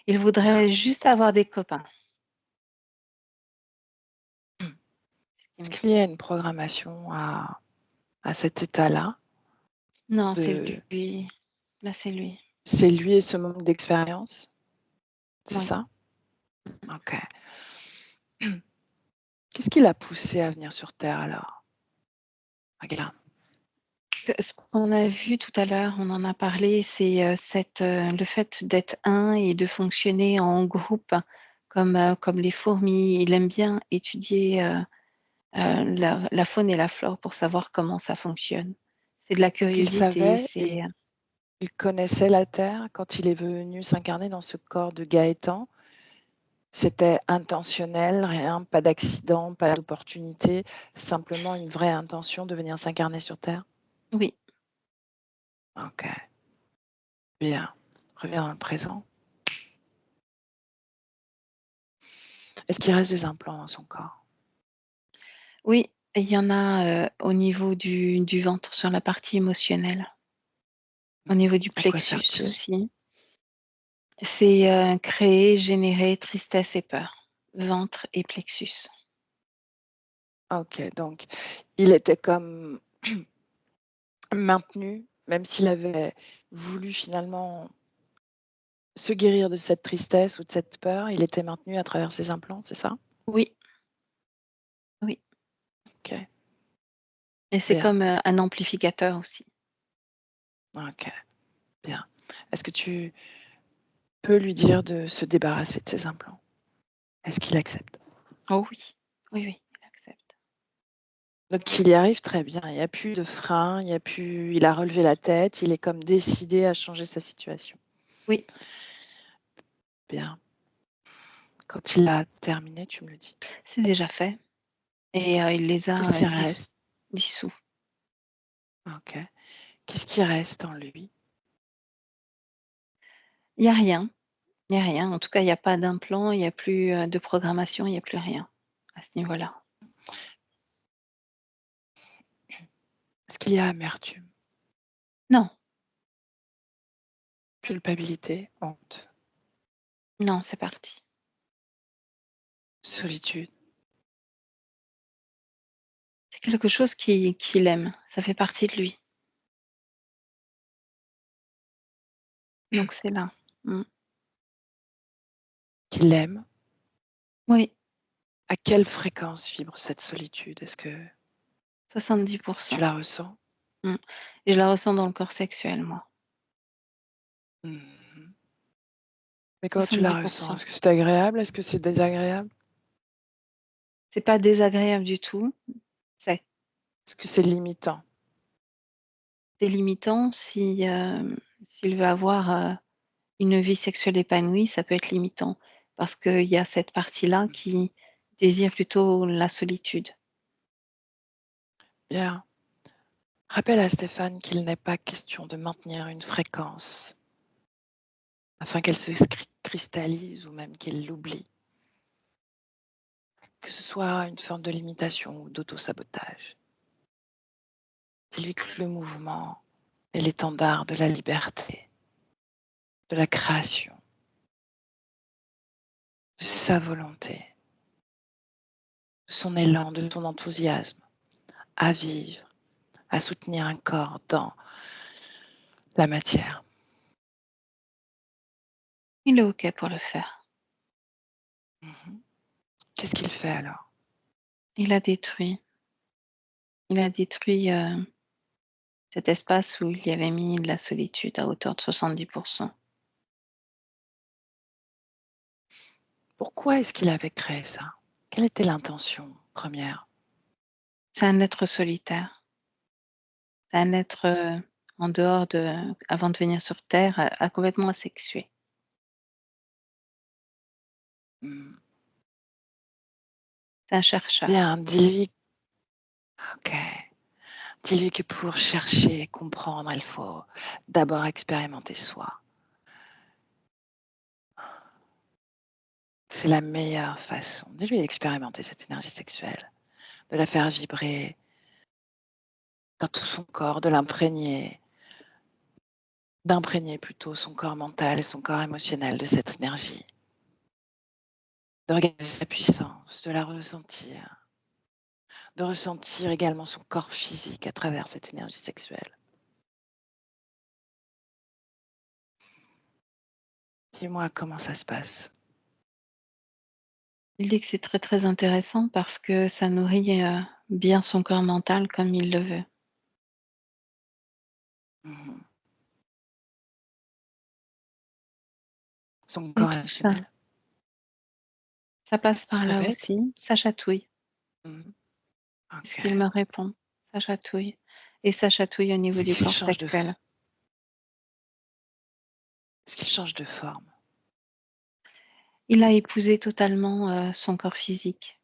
Il
Bien.
voudrait juste avoir des copains. C'est ce qu'il
Est-ce
me
qu'il
dit.
y a une programmation à cet état-là
Non, c'est
de
lui. Là, c'est lui.
c'est lui et ce manque d'expérience? C'est
Oui.
ça? Ok. Qu'est-ce qui l'a poussé à venir sur Terre alors? Regarde.
Ce qu'on a vu tout à l'heure, on en a parlé, c'est, le fait d'être un et de fonctionner en groupe comme les fourmis. Il aime bien étudier, la faune et la flore pour savoir comment ça fonctionne. C'est de la
Donc il
curiosité,
savait,
c'est,
il connaissait la Terre quand il est venu s'incarner dans ce corps de Gaëtan. C'était intentionnel, rien, pas d'accident, pas d'opportunité, simplement une vraie intention de venir s'incarner sur Terre.
oui.
Ok, bien. Reviens dans le présent. Est-ce qu'il reste des implants dans son corps?
Oui, il y en a, au niveau du ventre, sur la partie émotionnelle, au niveau du
À quoi
plexus
sert-il?
aussi. C'est, créer, générer tristesse et peur, ventre et plexus.
Ok, donc il était comme maintenu, même s'il avait voulu finalement se guérir de cette tristesse ou de cette peur, il était maintenu à travers ses implants, c'est ça?
Oui, oui,
Ok,
et c'est
bien,
comme, un amplificateur aussi.
ok, bien. Est-ce que tu peux lui dire de se débarrasser de ses implants? Est-ce qu'il accepte?
Oh oui, oui, oui, il accepte.
Donc il y arrive très bien, il n'y a plus de frein, il a relevé la tête, il est comme décidé à changer sa situation.
Oui,
Bien. Quand il a terminé, tu me le dis.
c'est déjà fait et il les
Qu'est-ce
a,
qui reste?
dissous.
Ok. Qu'est-ce qui reste en lui?
Il y a rien, il y a rien. En tout cas, il y a pas d'implant, il y a plus, de programmation, il y a plus rien à ce niveau-là.
Est-ce qu'il y a amertume,
Non,
culpabilité, honte,
non, c'est parti.
solitude?
C'est quelque chose qu'il aime, ça fait partie de lui, donc c'est là. Mmh.
Qu'il aime?
Oui,
À quelle fréquence vibre cette solitude? Est-ce que
70.
tu la ressens?
Mmh, et je la ressens dans le corps sexuel, moi.
Mhm. Mais comment tu la ressens?
70%.
Est-ce que c'est agréable? Est-ce que c'est désagréable?
C'est pas désagréable du tout, c'est
Est-ce que c'est limitant?
limitant si, s'il veut avoir, une vie sexuelle épanouie, ça peut être limitant parce qu'il y a cette partie-là qui désire plutôt la solitude.
Bien. Rappelle à Stéphane qu'il n'est pas question de maintenir une fréquence afin qu'elle se cristallise ou même qu'il l'oublie, que ce soit une forme de limitation ou d'auto-sabotage. Dis-lui que le mouvement est l'étendard de la liberté, de la création, de sa volonté, de son élan, de son enthousiasme à vivre, à soutenir un corps dans la matière.
Il est OK pour le faire.
Mhm. Qu'est-ce qu'il fait alors?
Il a détruit il a détruit, cet espace où il y avait mis de la solitude à hauteur de 70.
Pourquoi est-ce qu'il avait créé ça? Quelle était l'intention première?
C'est un être solitaire. C'est un être, en dehors de avant de venir sur terre, complètement asexué.
Hmm.
C'est un chercheur.
Bien, dis-lui, ok, dis-lui que pour chercher et comprendre, il faut d'abord expérimenter soi. C'est la meilleure façon. Dis-lui d'expérimenter cette énergie sexuelle, de la faire vibrer dans tout son corps, de l'imprégner, d'imprégner plutôt son corps mental et son corps émotionnel de cette énergie, de regarder sa puissance, de la ressentir, de ressentir également son corps physique à travers cette énergie sexuelle. Dis-moi comment ça se passe.
Il dit que c'est très, très intéressant parce que ça nourrit, bien son corps mental comme il le veut.
Mhm. Son
Et
corps
tout ça,
émotionnel.
ça passe par là
Répète.
aussi, ça chatouille.
Mhm.
Ce
Ok.
qu'il me répond, ça chatouille et ça chatouille au niveau
Est-ce
du
qu'il
corps
change
sexuel.
est-ce qu'il change de forme?
Il a épousé totalement, son corps physique.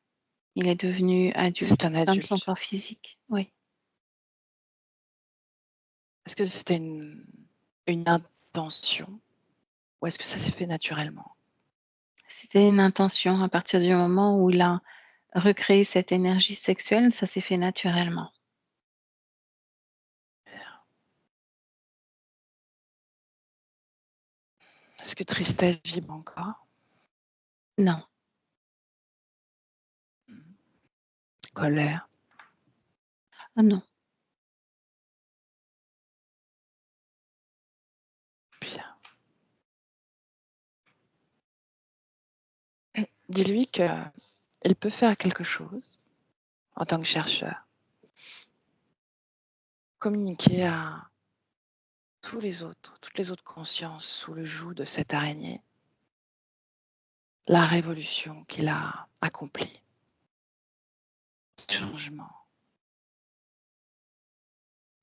Il est devenu
C'est
adulte
un
comme son
adulte.
corps physique, oui.
Est-ce que c'était une intention ou est-ce que ça s'est fait naturellement?
C'était une intention à partir du moment où il a recréé cette énergie sexuelle, ça s'est fait naturellement.
Est-ce que tristesse vibre encore?
Non,
Mhm. Colère?
oh non,
Bien. Dis-lui qu'il peut faire quelque chose en tant que chercheur. Communiquer à toutes les autres consciences sous le joug de cette araignée, la révolution qu'il a accomplie, le changement,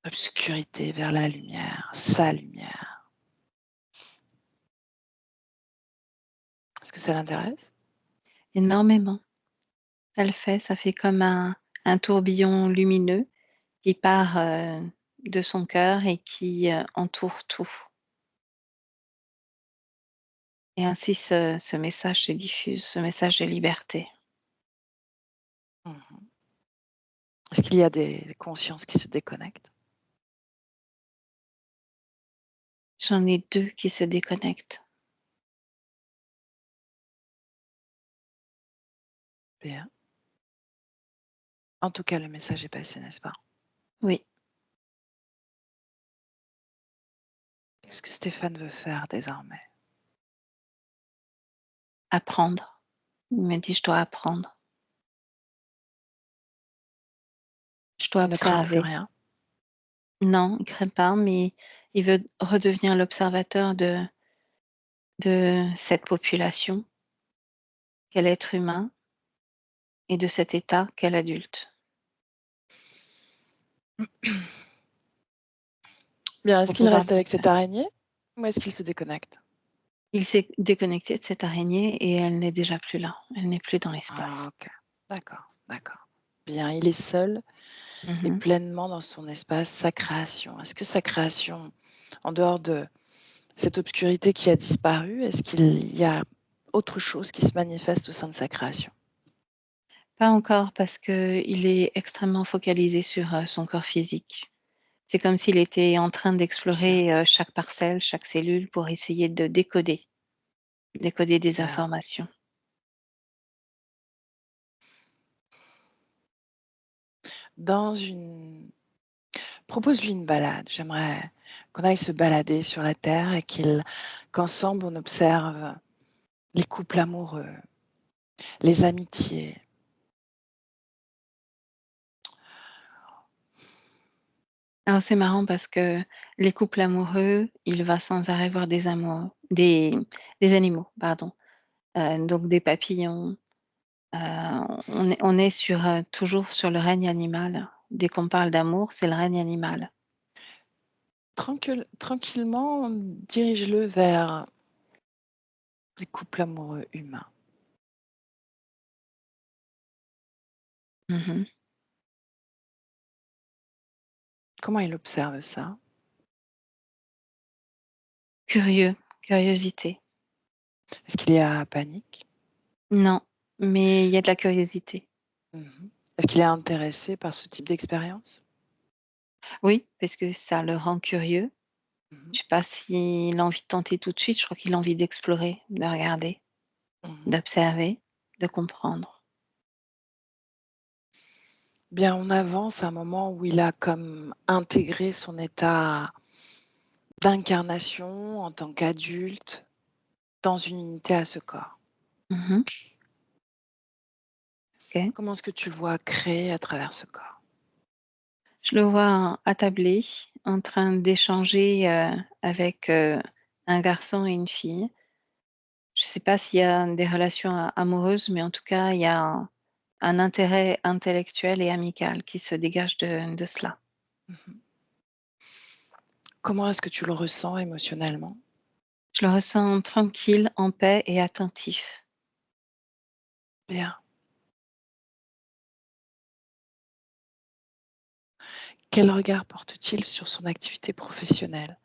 l'obscurité vers la lumière, sa lumière. Est-ce que ça l'intéresse?
énormément. Ça fait comme un tourbillon lumineux qui part, de son cœur et qui, entoure tout et ainsi ce message se diffuse, ce message de liberté.
Mhm. Est-ce qu'il y a des consciences qui se déconnectent?
J'en ai 2 qui se déconnectent.
Bien. En tout cas, le message est passé, n'est-ce pas?
Oui,
Qu'est-ce que Stéphane veut faire désormais?
apprendre. Il m'a dit: «Je dois apprendre. Je dois
Il ne craint plus
observer».
rien.
Non, il craint pas, mais il veut redevenir l'observateur de de cette population, quel être humain, et de cet état, quel adulte.
Bien, est-ce
Pour
qu'il
pouvoir
reste avec
dire
cette araignée ou est-ce qu'il se déconnecte?
il s'est déconnecté de cette araignée et elle n'est déjà plus là. Elle n'est plus dans
Ah,
l'espace.
ok. D'accord, d'accord. Bien, il est seul et
Mmh.
pleinement dans son espace, sa création. Est-ce que sa création, en dehors de cette obscurité qui a disparu, est-ce qu'il y a autre chose qui se manifeste au sein de sa création?
Pas encore parce qu'il est extrêmement focalisé sur, son corps physique. C'est comme s'il était en train
Bien,
d'explorer, chaque parcelle, chaque cellule pour essayer de décoder des
bien.
informations.
Dans une Propose-lui une balade. J'aimerais qu'on aille se balader sur la terre et qu'ensemble on observe les couples amoureux, les amitiés.
Alors c'est marrant parce que les couples amoureux, il va sans arrêt voir des animaux, pardon, donc des papillons. On est sur, toujours sur le règne animal. Dès qu'on parle d'amour, c'est le règne animal.
Tranquillement, dirige-le vers des couples amoureux humains.
Mmh.
Comment il observe ça?
Curieux, curiosité.
Est-ce qu'il y a panique?
Non, mais il y a de la curiosité.
Mhm. Est-ce qu'il est intéressé par ce type d'expérience?
Oui, parce que ça le rend curieux.
Mhm.
Je sais pas s'il a envie de tenter tout de suite, je crois qu'il a envie d'explorer, de regarder,
Mhm.
d'observer, de comprendre.
Bien, on avance à un moment où il a comme intégré son état d'incarnation en tant qu'adulte dans une unité à ce corps.
Mmh. OK.
Comment est-ce que tu le vois créer à travers ce corps?
Je le vois attablé, en train d'échanger, avec, un garçon et une fille. Je ne sais pas s'il y a des relations amoureuses, mais en tout cas, il y a un intérêt intellectuel et amical qui se dégage de cela.
Mhm. Comment est-ce que tu le ressens émotionnellement?
Je le ressens tranquille, en paix et attentif.
Bien. Quel regard porte-t-il sur son activité professionnelle?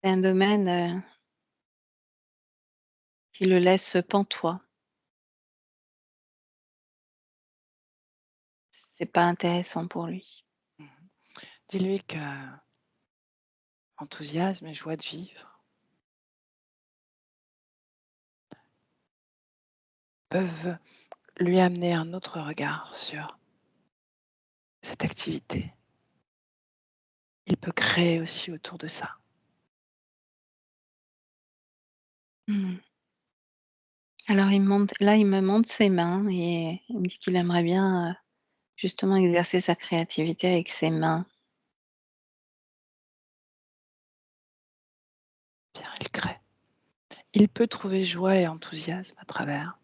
C'est un domaine, qui le laisse pantois. C'est pas intéressant pour lui.
Mhm. Dis-lui que enthousiasme et joie de vivre peuvent lui amener un autre regard sur cette activité. Il peut créer aussi autour de ça.
Mmh. Alors il me montre ses mains et il me dit qu'il aimerait bien, justement exercer sa créativité avec ses mains.
Bien, il crée. Il peut trouver joie et enthousiasme à travers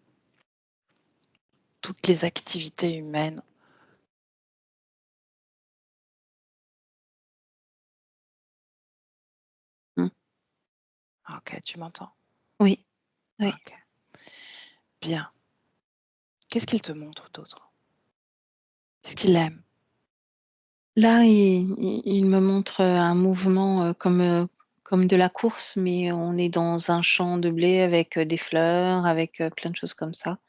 toutes les activités humaines.
Mmh.
Ok, tu m'entends?
Oui, oui.
Ok, bien. Qu'est-ce qu'il te montre d'autre? Qu'est-ce qu'il aime?
Là, il me montre, un mouvement, comme de la course, mais on est dans un champ de blé avec, des fleurs, avec, plein de choses comme ça,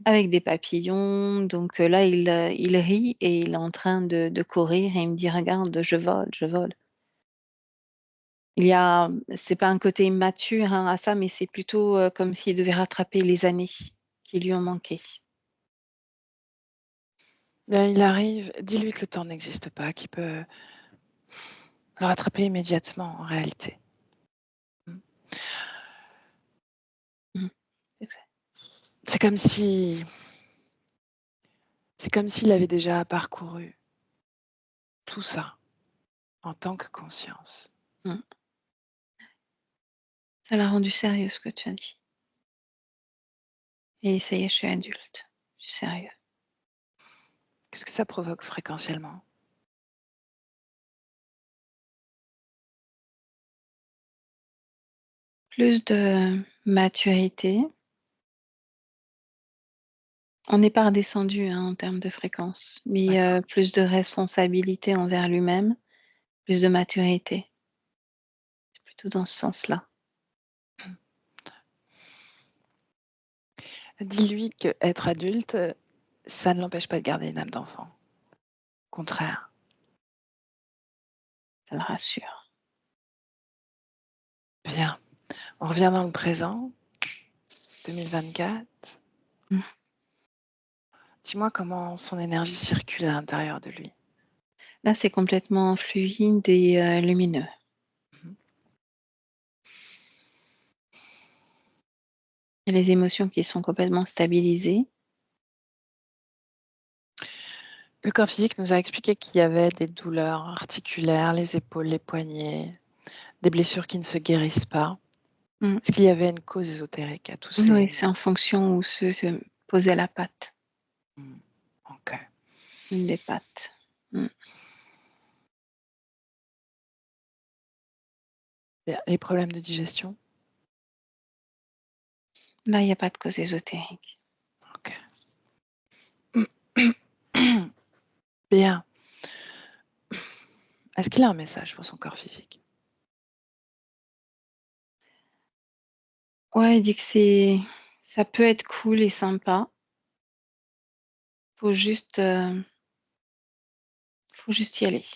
avec des papillons. Donc, là, il rit et il est en train de courir et il me dit: «Regarde, je vole, je vole». C'est pas un côté immature, hein, à ça, mais c'est plutôt, comme s'il devait rattraper les années qui lui ont manqué.
Bien, il arrive, dis-lui que le temps n'existe pas, qu'il peut le rattraper immédiatement en réalité. Mm.
Mmh. C'est fait.
C'est comme si, c'est comme s'il avait déjà parcouru tout ça. en tant que conscience.
Ça l'a rendu sérieux ce que tu as dit. Et ça y est, je suis adulte. Je suis sérieux.
Qu'est-ce que ça provoque fréquentiellement?
Plus de maturité. On n'est pas redescendu hein, en termes de fréquence, mais plus de responsabilité envers lui-même, plus de maturité. C'est plutôt dans ce sens-là.
Dis-lui qu'être adulte, ça ne l'empêche pas de garder une âme d'enfant. Au contraire.
Ça le rassure.
Bien. On revient dans le présent, 2024. Dis-moi comment son énergie circule à l'intérieur de lui.
Là, c'est complètement fluide et lumineux.
Mhm.
Il y a les émotions qui sont complètement stabilisées.
Le corps physique nous a expliqué qu'il y avait des douleurs articulaires, les épaules, les poignets, des blessures qui ne se guérissent pas.
Mm.
Est-ce qu'il y avait une cause ésotérique à tous
Oui,
ces...
c'est en fonction où se posait la patte,
Ok.
une des pattes.
Les problèmes de digestion?
Là, il n'y a pas de cause ésotérique.
Ok. Bien. Est-ce qu'il a un message pour son corps physique?
Ouais, il dit que ça peut être cool et sympa. Faut juste, faut juste y aller.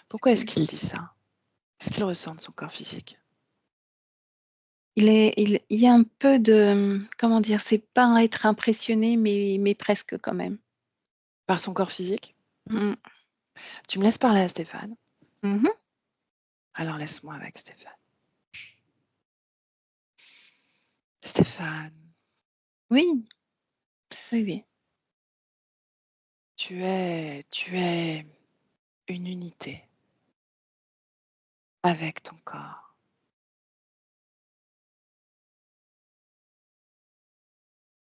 Pourquoi est-ce qu'il dit ça? Qu'est-ce qu'il ressent de son corps physique?
Il y a un peu de, comment dire, c'est pas être impressionné, mais presque quand même.
Par son corps physique?
Mm.
Tu me laisses parler à Stéphane?
Mhm.
Alors laisse-moi avec Stéphane. Stéphane,
Oui, oui, oui.
tu es une unité avec ton corps.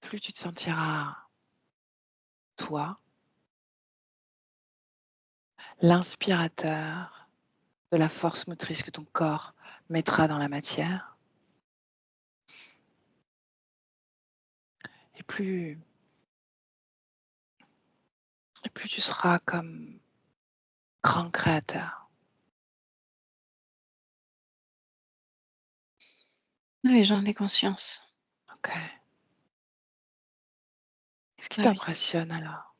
Plus tu te sentiras toi, l'inspirateur de la force motrice que ton corps mettra dans la matière, et plus tu seras comme grand créateur.
Oui, j'en ai conscience.
Ok. Qu'est-ce qui
Ah oui.
t'impressionne alors?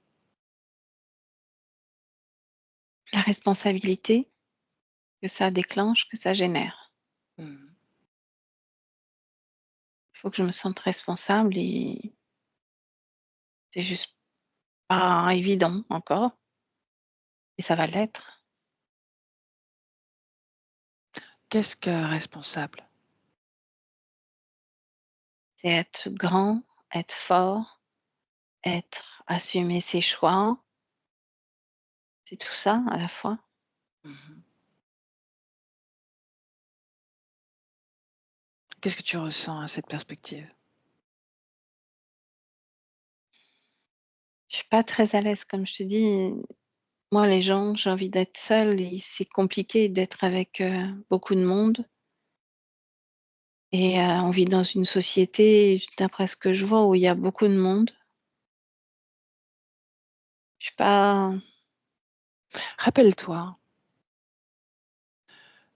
La responsabilité que ça déclenche, que ça génère.
Hmm.
Il faut que je me sente responsable et c'est juste pas évident encore, et ça va l'être.
Qu'est-ce que responsable?
C'est être grand, être fort, assumer ses choix. C'est tout ça à la fois.
Mhm. Qu'est-ce que tu ressens à cette perspective?
Je suis pas très à l'aise, comme je te dis. Moi, les gens, j'ai envie d'être seule et c'est compliqué d'être avec beaucoup de monde. Et on vit dans une société, d'après ce que je vois, où il y a beaucoup de monde. Je suis pas.
Rappelle-toi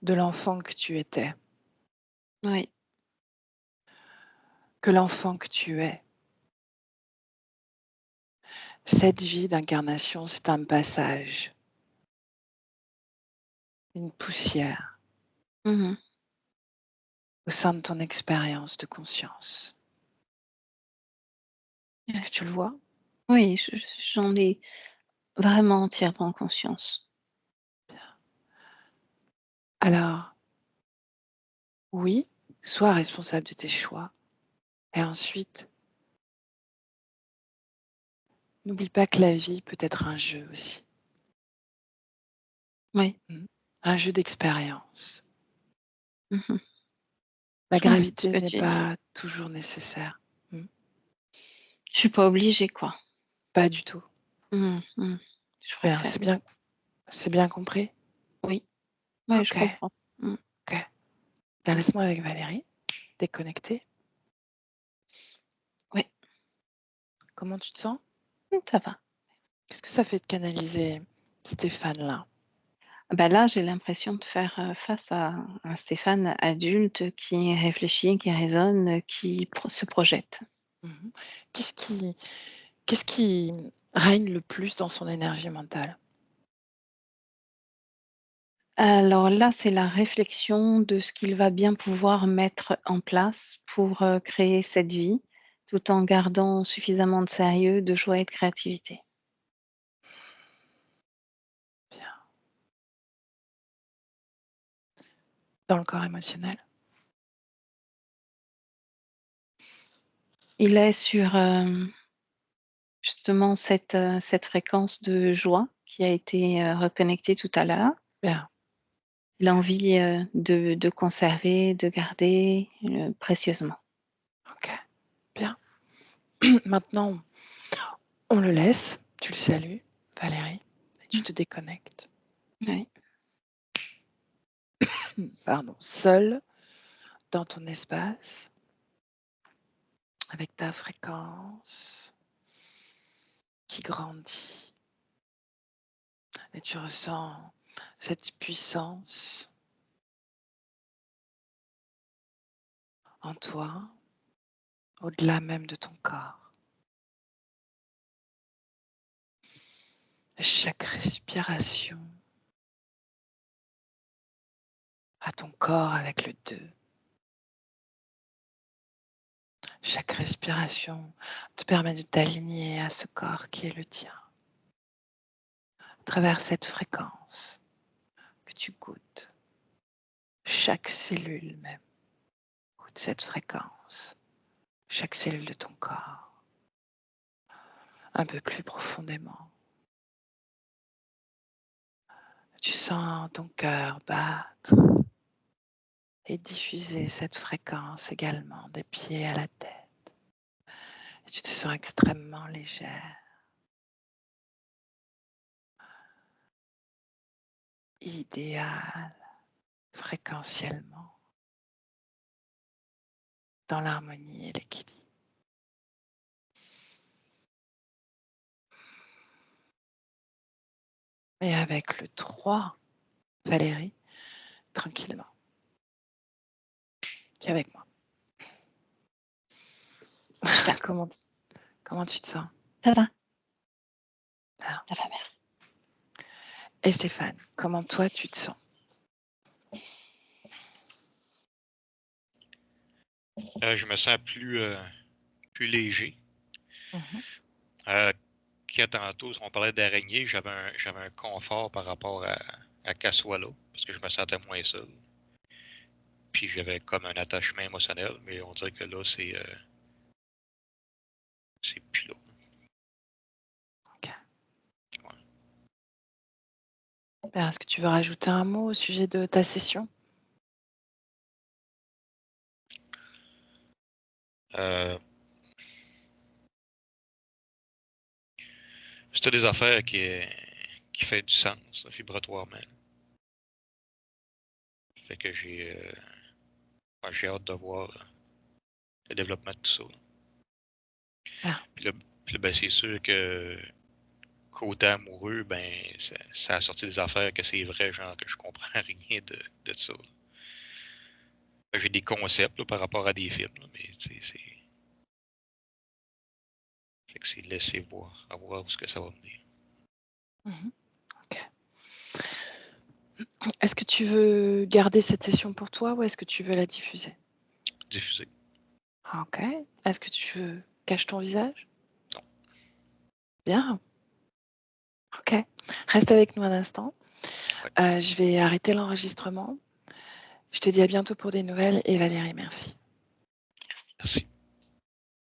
de l'enfant que tu étais,
Oui,
que l'enfant que tu es. Cette vie d'incarnation, c'est un passage, une poussière
mhm.
au sein de ton expérience de conscience. Est-ce
Ouais.
que tu le vois?
Oui, j'en ai vraiment entièrement conscience.
Alors, oui, sois responsable de tes choix. Et ensuite, N'oublie pas que la vie peut être un jeu aussi.
Oui.
Un jeu d'expérience.
Mhm.
La
Ouais,
gravité
ce que
n'est
tu dis.
pas toujours nécessaire.
Je suis pas obligée, quoi.
Pas du tout.
Je
Bien,
préfère.
c'est bien compris?
Oui. Ouais, je
Ok,
comprends.
ok. Bien, laisse-moi avec Valérie, déconnectée.
Oui,
Comment tu te sens?
ça va.
Qu'est-ce que ça fait de canaliser Stéphane là?
Bah là, j'ai l'impression de faire face à un Stéphane adulte qui réfléchit, qui raisonne, qui se projette.
Mhm. Qu'est-ce qui règne le plus dans son énergie mentale?
Alors là, c'est la réflexion de ce qu'il va bien pouvoir mettre en place pour créer cette vie, tout en gardant suffisamment de sérieux, de joie et de créativité.
Bien. Dans le corps émotionnel?
Il est sur justement cette fréquence de joie qui a été reconnectée tout à l'heure.
Bien.
Il a envie de conserver, de garder précieusement.
Ok, bien. Maintenant, on le laisse. Tu le salues, Valérie, et tu te déconnectes.
Oui.
Pardon, seul dans ton espace, avec ta fréquence qui grandit. Et tu ressens cette puissance en toi, au-delà même de ton corps. Chaque respiration à ton corps avec le 2. Chaque respiration te permet de t'aligner à ce corps qui est le tien. À travers cette fréquence que tu goûtes, chaque cellule même goûte cette fréquence, chaque cellule de ton corps, un peu plus profondément. Tu sens ton cœur battre et diffuser cette fréquence également des pieds à la tête. Et tu te sens extrêmement légère, idéale, fréquentiellement, dans l'harmonie et l'équilibre. Et avec le 3, Valérie, tranquillement, tu es avec moi. comment tu te sens?
Ça va.
Bien.
Ça va, merci.
Et Stéphane, comment toi tu te sens?
Je me sens plus léger. Quand tantôt, on parlait d'araignée, j'avais un confort par rapport à qu'elle soit là, parce que je me sentais moins seul. Puis j'avais comme un attachement émotionnel, mais on dirait que là, c'est plus là.
Ok.
Ouais.
Ben, est-ce que tu veux rajouter un mot au sujet de ta session?
C'était des affaires qui fait du sens, vibratoirement. Fait que j'ai hâte de voir le développement de tout ça.
Ah.
Puis là, ben, c'est sûr que côté amoureux, ben ça a sorti des affaires que c'est vrai, genre que je comprends rien de ça. J'ai des concepts là, par rapport à des films, là, mais c'est. Fait que c'est laisser voir, à voir où ce que ça va mener.
Ok. Est-ce que tu veux garder cette session pour toi ou est-ce que tu veux la diffuser?
Diffuser.
Ok. Est-ce que tu caches ton visage?
Non.
Bien. Ok. Reste avec nous un instant.
Ouais.
Je vais arrêter l'enregistrement. Je te dis à bientôt pour des nouvelles et Valérie, merci.
Merci.